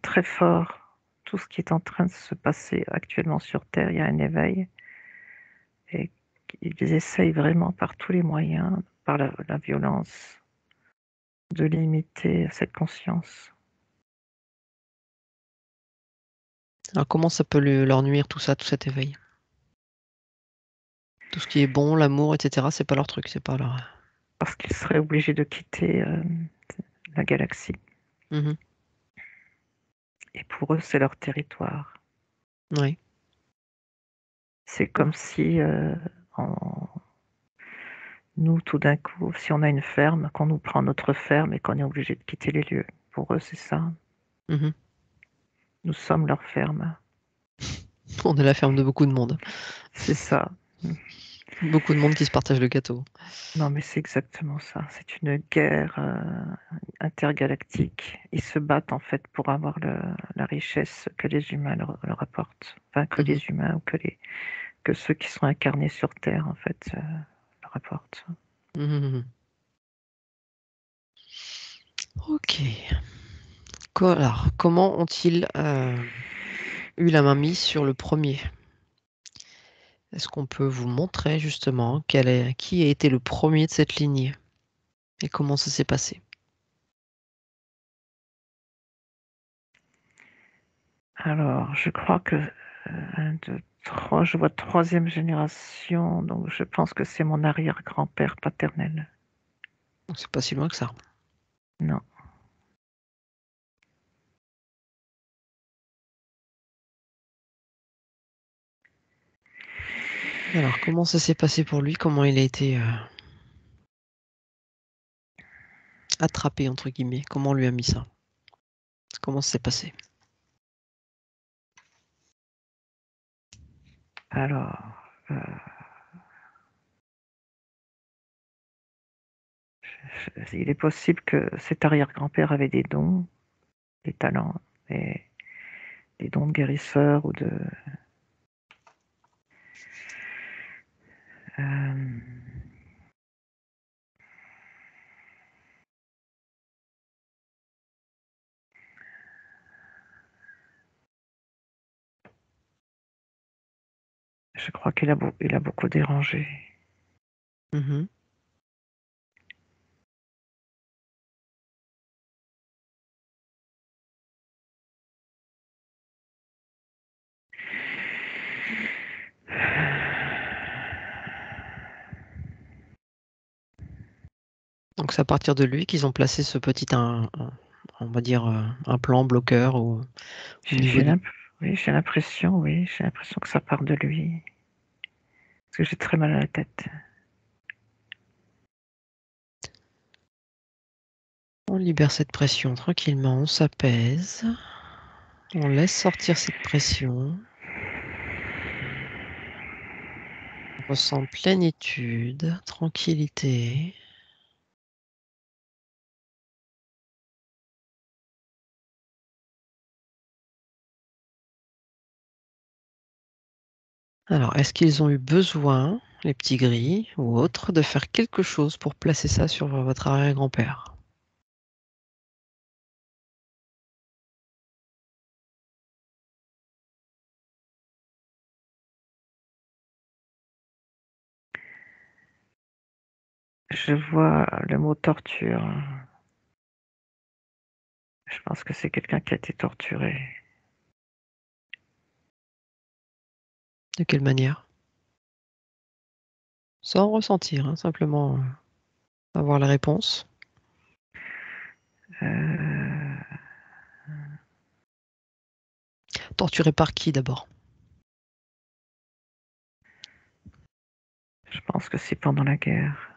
très fort tout ce qui est en train de se passer actuellement sur Terre. Il y a un éveil et ils essayent vraiment par tous les moyens, par la violence, de limiter cette conscience. Alors, comment ça peut leur nuire, tout ça, tout cet éveil? Tout ce qui est bon, l'amour, etc., c'est pas leur truc, c'est pas leur... Parce qu'ils seraient obligés de quitter la galaxie. Mhm. Et pour eux, c'est leur territoire. Oui. C'est comme si nous, tout d'un coup, si on a une ferme, qu'on nous prend notre ferme et qu'on est obligé de quitter les lieux. Pour eux, c'est ça. Mhm. Nous sommes leur ferme. On est la ferme de beaucoup de monde. C'est ça. Beaucoup de monde qui se partage le gâteau. Non, mais c'est exactement ça. C'est une guerre intergalactique. Ils se battent en fait pour avoir la richesse que les humains leur apportent. Enfin, que Mhm. les humains ou que ceux qui sont incarnés sur Terre en fait leur apportent. Mhm. Ok. Alors, comment ont-ils eu la main mise sur le premier? Est-ce qu'on peut vous montrer justement qui a été le premier de cette lignée et comment ça s'est passé? Alors, je crois que 1, 2, 3, je vois troisième génération, donc je pense que c'est mon arrière-grand-père paternel. Donc, c'est pas si loin que ça. Non. Alors, comment ça s'est passé pour lui? Comment il a été attrapé, entre guillemets? Comment on lui a mis ça? Comment ça s'est passé? Alors, il est possible que cet arrière-grand-père avait des dons, des talents, des dons de guérisseur ou de... euh, je crois qu'il a beaucoup dérangé. Mhm. Donc, c'est à partir de lui qu'ils ont placé ce petit, on va dire, un plan bloqueur au niveau du... Oui, j'ai l'impression que ça part de lui. Parce que j'ai très mal à la tête. On libère cette pression tranquillement, on s'apaise, on laisse sortir cette pression, on ressent plénitude, tranquillité. Alors, est-ce qu'ils ont eu besoin, les petits gris ou autres, de faire quelque chose pour placer ça sur votre arrière-grand-père? Je vois le mot torture. Je pense que c'est quelqu'un qui a été torturé. De quelle manière? Sans ressentir, hein, simplement avoir la réponse. Euh, Torturé par qui d'abord? Je pense que c'est pendant la guerre.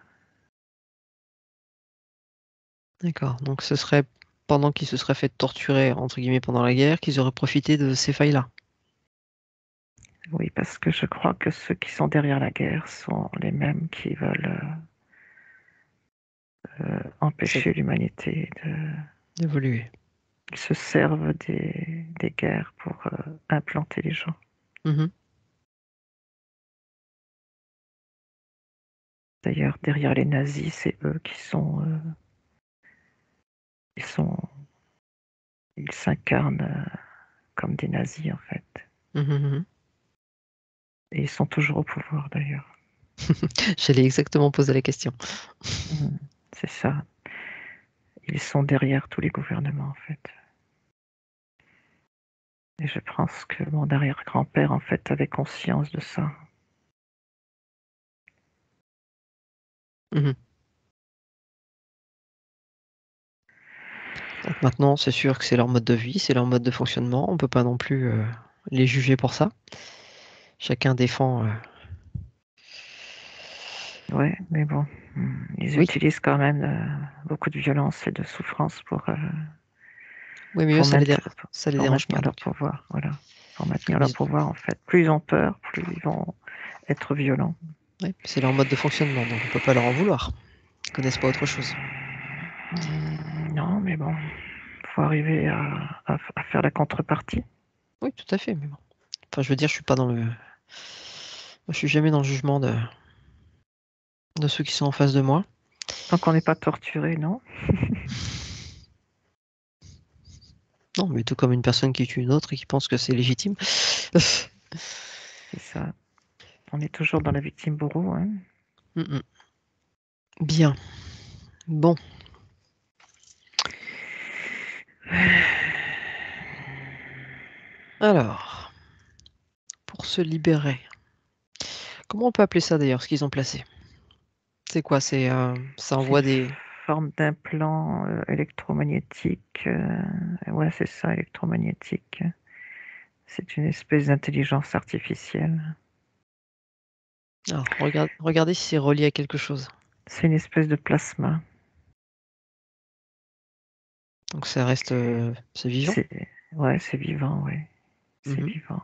D'accord. Donc ce serait pendant qu'ils se seraient fait torturer, entre guillemets, pendant la guerre, qu'ils auraient profité de ces failles-là. Oui, parce que je crois que ceux qui sont derrière la guerre sont les mêmes qui veulent C'est empêcher l'humanité de... d'évoluer. Ils se servent des guerres pour implanter les gens. Mhm. D'ailleurs, derrière les nazis, c'est eux qui sont... Ils s'incarnent comme des nazis, en fait. Mhm, mhm. Et ils sont toujours au pouvoir, d'ailleurs. J'allais exactement poser la question. C'est ça. Ils sont derrière tous les gouvernements, en fait. Et je pense que mon arrière-grand-père, en fait, avait conscience de ça. Mhm. Donc maintenant, c'est sûr que c'est leur mode de vie, c'est leur mode de fonctionnement. On peut pas non plus les juger pour ça. Chacun défend. Ouais, mais bon, ils Oui, utilisent quand même beaucoup de violence et de souffrance oui, mais eux, pour, ça les pour dérange pas. maintenir leur Donc, pouvoir. Voilà. Pour maintenir comme leur ils- pouvoir, en fait. Plus ils ont peur, plus ils vont être violents. ouais, c'est leur mode de fonctionnement, donc on peut pas leur en vouloir. Ils connaissent pas autre chose. Non, mais bon, faut arriver à faire la contrepartie. Oui, tout à fait. Mais bon. Enfin, je veux dire, je suis pas dans le. Moi, je suis jamais dans le jugement de ceux qui sont en face de moi. Tant qu'on n'est pas torturé, non? Non, mais tout comme une personne qui tue une autre et qui pense que c'est légitime. C'est ça. On est toujours dans la victime bourreau, hein. Mm, mm. Bien. Bon. Alors, pour se libérer. Comment on peut appeler ça d'ailleurs, ce qu'ils ont placé? C'est quoi? Ça C'est envoie une des. forme d'implant électromagnétique. Ouais, c'est ça, électromagnétique. C'est une espèce d'intelligence artificielle. Alors, regardez si c'est relié à quelque chose. C'est une espèce de plasma. Donc ça reste. C'est vivant. C'est ouais, c'est vivant, ouais. C'est Mhm. vivant.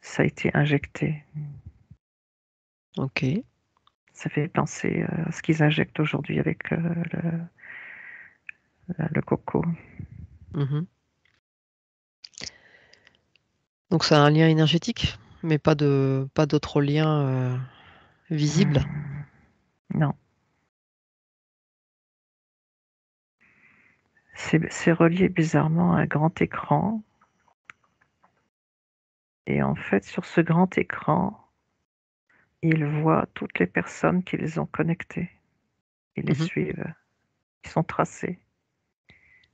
Ça a été injecté. Ok. Ça fait penser à ce qu'ils injectent aujourd'hui avec le coco. Mhm. Donc ça a un lien énergétique, mais pas d'autres liens visibles. Hmm, non, c'est relié bizarrement à un grand écran. Et en fait, sur ce grand écran, ils voient toutes les personnes qu'ils ont connectées. Ils les Mhm. suivent. Ils sont tracés.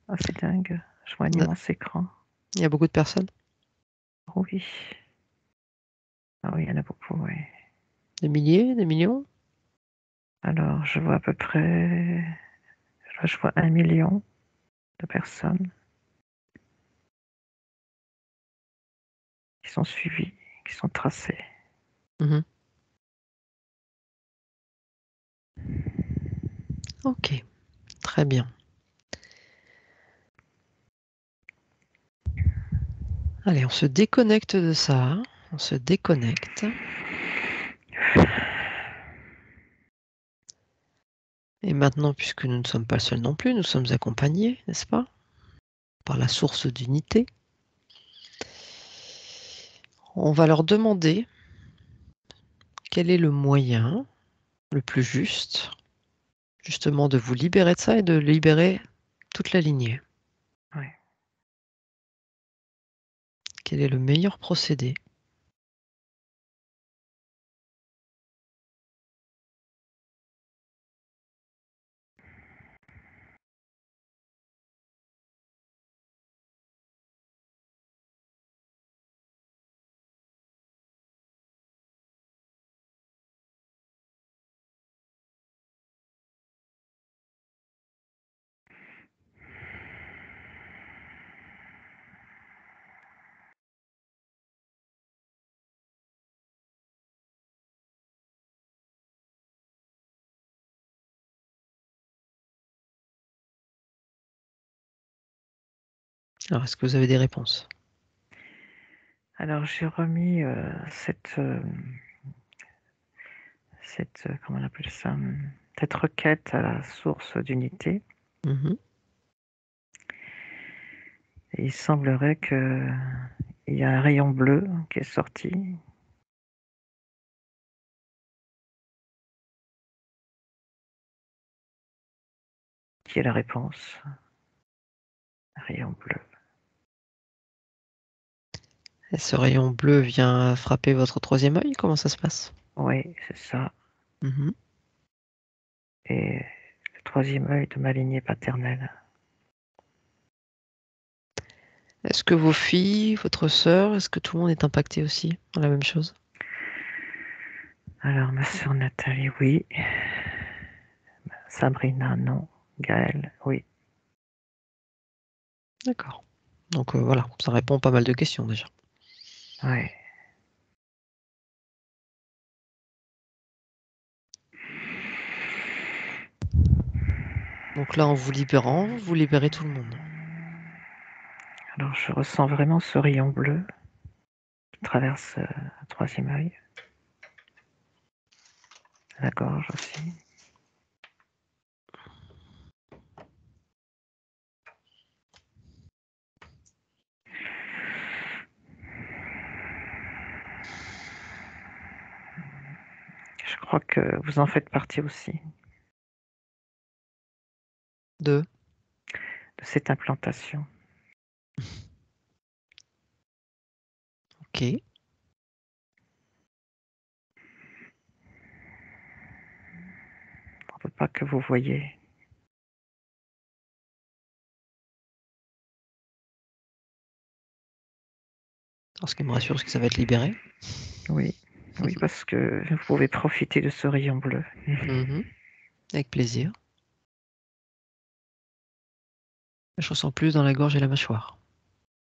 Ah, c'est dingue. Je vois un Il y en a immense écran. il y a beaucoup de personnes. Oui. Ah oui, il y en a beaucoup, oui. Des milliers, des millions? Alors, je vois à peu près, je vois 1 million de personnes qui sont suivies, qui sont tracées. Mhm. Ok, très bien. Allez, on se déconnecte de ça. On se déconnecte. Et maintenant, puisque nous ne sommes pas seuls non plus, nous sommes accompagnés, n'est-ce pas, par la source d'unité, on va leur demander quel est le moyen le plus juste, justement, de vous libérer de ça et de libérer toute la lignée. Oui. Quel est le meilleur procédé? Alors, est-ce que vous avez des réponses? Alors, j'ai remis comment on appelle ça, cette requête à la source d'unité. Mhm. Et il semblerait qu'il y a un rayon bleu qui est sorti. Qui est la réponse? Un rayon bleu. Et ce rayon bleu vient frapper votre troisième œil? Comment ça se passe? Oui, c'est ça. Mhm. Et le troisième œil de ma lignée paternelle. Est-ce que vos filles, votre sœur, est-ce que tout le monde est impacté aussi par la même chose? Alors, ma sœur Nathalie, oui. Sabrina, non. Gaëlle, oui. D'accord. Donc voilà, ça répond pas mal de questions déjà. Ouais. Donc là, en vous libérant, vous libérez tout le monde. Alors, je ressens vraiment ce rayon bleu qui traverse le troisième œil. La gorge aussi. Je crois que vous en faites partie aussi De cette implantation. Ok. On ne peut pas que vous voyez. Alors, ce qui me rassure, c'est que ça va être libéré. Oui, oui, parce que vous pouvez profiter de ce rayon bleu. Mhm. Avec plaisir. Je ressens plus dans la gorge et la mâchoire.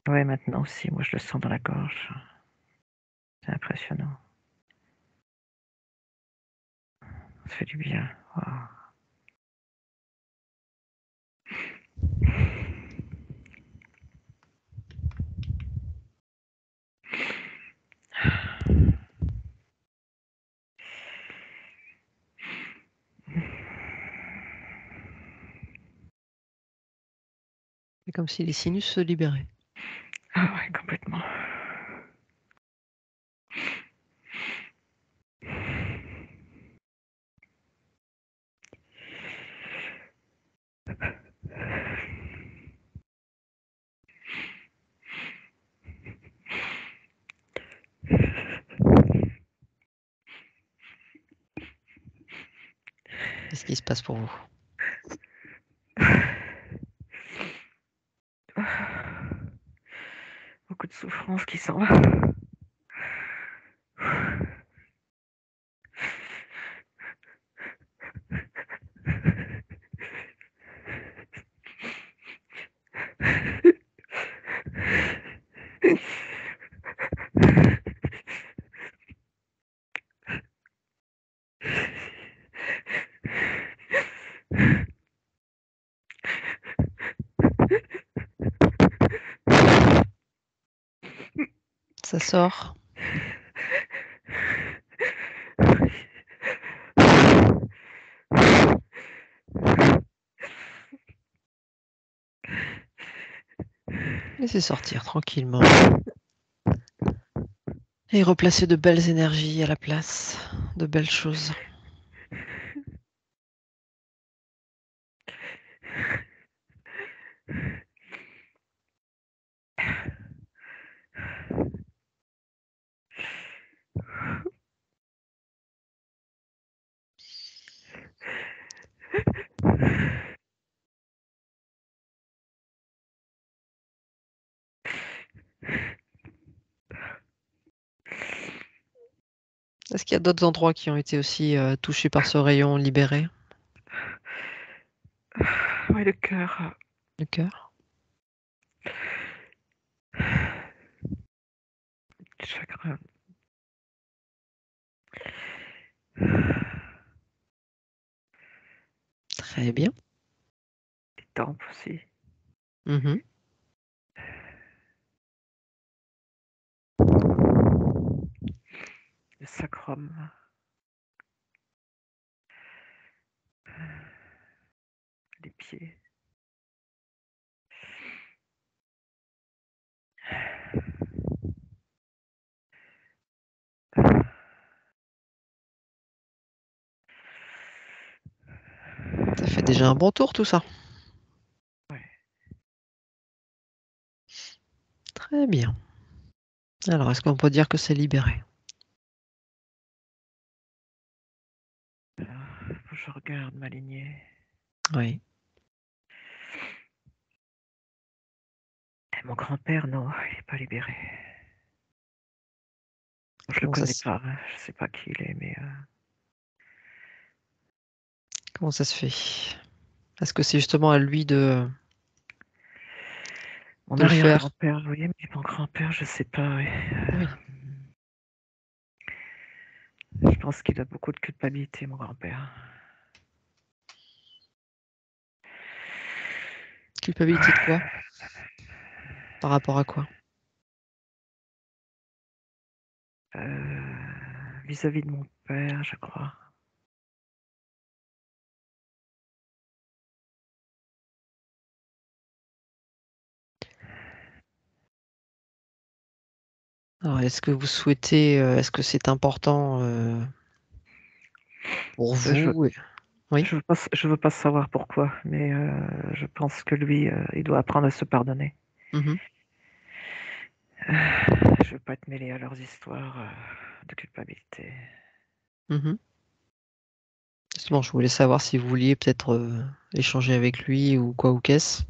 Ouais, maintenant aussi, moi je le sens dans la gorge. C'est impressionnant. Ça fait du bien. Wow. C'est comme si les sinus se libéraient. Ah ouais, complètement. Qu'est-ce qui se passe pour vous? Beaucoup de souffrance qui s'en va. Ça sort. Laissez sortir tranquillement. Et replacer de belles énergies à la place, de belles choses. Est-ce qu'il y a d'autres endroits qui ont été aussi touchés par ce rayon libéré? Ouais, le cœur. Le cœur? Chakra. Très bien. Les tempes aussi. Mhm. le sacrum. Les pieds. Ça fait déjà un bon tour tout ça. Ouais. Très bien. Alors, est-ce qu'on peut dire que c'est libéré? Alors, faut que je regarde ma lignée. Oui. Et mon grand-père, non, il n'est pas libéré. Je le Comment ça connais se, pas, hein, je sais pas qui il est, mais comment ça se fait? Est-ce que c'est justement à lui de mon le faire? arrière-grand-père, vous voyez, mais mon grand-père, je sais pas. Oui. Oui. Je pense qu'il a beaucoup de culpabilité, mon grand-père. Culpabilité de quoi? Par rapport à quoi? Vis-à-vis de mon père, je crois. Alors, est-ce que vous souhaitez, est-ce que c'est important pour Je, vous? Oui. je veux pas savoir pourquoi, mais je pense que lui, il doit apprendre à se pardonner. Mhm. Je veux pas être mêlé à leurs histoires de culpabilité. Mhm. Justement, je voulais savoir si vous vouliez peut-être échanger avec lui ou quoi ou qu'est-ce,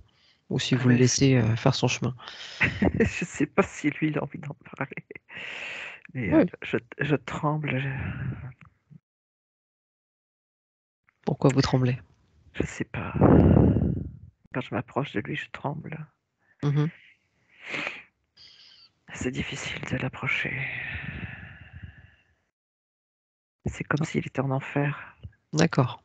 ou si vous le Ouais, laissez faire son chemin. je sais pas si lui, il a envie d'en parler. Mais Oui. je tremble. Pourquoi vous tremblez? Je sais pas. Quand je m'approche de lui, je tremble. Mhm. C'est difficile de l'approcher. C'est comme s'il était en enfer. D'accord.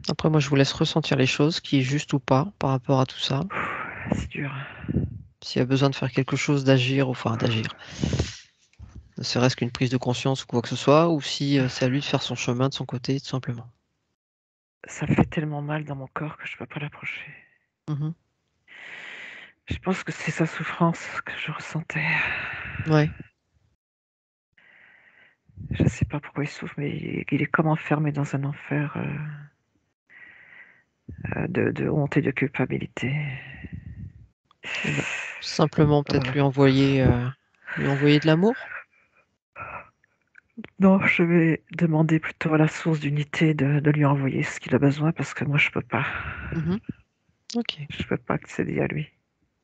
Après, moi, je vous laisse ressentir les choses, qui est juste ou pas par rapport à tout ça. C'est dur. S'il y a besoin de faire quelque chose, d'agir, enfin d'agir, ne serait-ce qu'une prise de conscience ou quoi que ce soit, ou si c'est à lui de faire son chemin de son côté, tout simplement. Ça me fait tellement mal dans mon corps que je peux pas l'approcher. Mhm. Je pense que c'est sa souffrance que je ressentais. Ouais. Je sais pas pourquoi il souffre, mais il est comme enfermé dans un enfer de honte et de culpabilité. Eh ben, simplement peut-être Euh, lui envoyer de l'amour. non, je vais demander plutôt à la source d'unité de lui envoyer ce qu'il a besoin parce que moi je peux pas. Mhm. Ok. Je peux pas accéder à lui.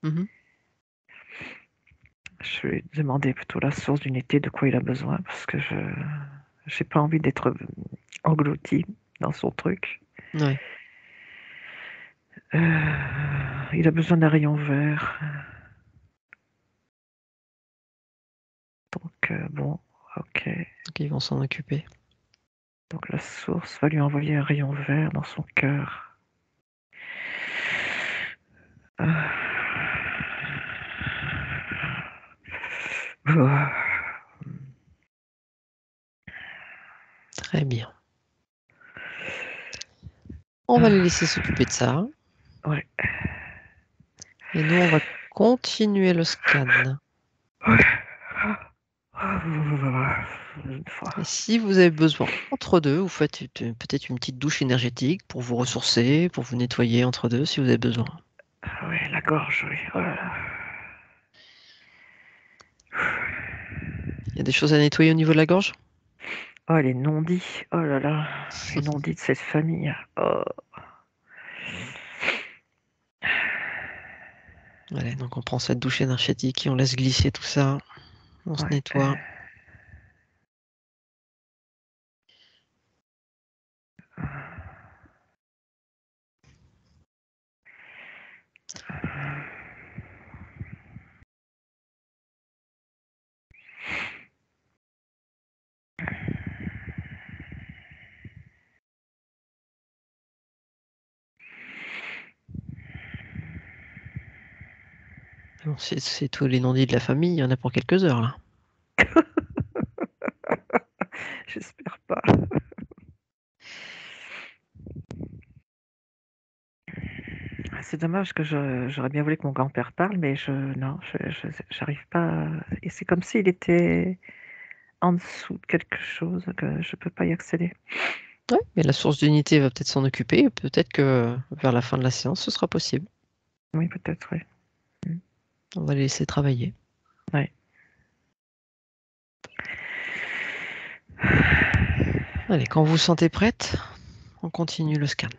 Mhm. Je vais demander plutôt la source d'unité de quoi il a besoin parce que je j'ai pas envie d'être englouti dans son truc. Ouais. Il a besoin d'un rayon vert. Donc bon, ok. Donc ils vont s'en occuper. Donc la source va lui envoyer un rayon vert dans son cœur. Ah. Très bien. On va les laisser s'occuper de ça. Ouais. Et nous, on va continuer le scan. Ouais. Une fois. Et si vous avez besoin, entre deux, vous faites peut-être une petite douche énergétique pour vous ressourcer, pour vous nettoyer entre deux, si vous avez besoin. Ah ouais, la gorge, oui. Oh là là. Il y a des choses à nettoyer au niveau de la gorge? Oh, les non-dits. Oh là là. Les non-dits de cette famille. Oh. Allez, donc on prend cette douche énergétique et on laisse glisser tout ça. On se Ouais. nettoie. Bon, c'est tous les non-dits de la famille, il y en a pour quelques heures là. J'espère pas. C'est dommage que j'aurais bien voulu que mon grand-père parle, mais non, j'arrive pas. Et c'est comme s'il était en dessous de quelque chose, que je peux pas y accéder. Ouais, mais la source d'unité va peut-être s'en occuper, et peut-être que vers la fin de la séance, ce sera possible. Oui, peut-être, oui. On va les laisser travailler. Ouais. Allez, quand vous vous sentez prête, on continue le scan.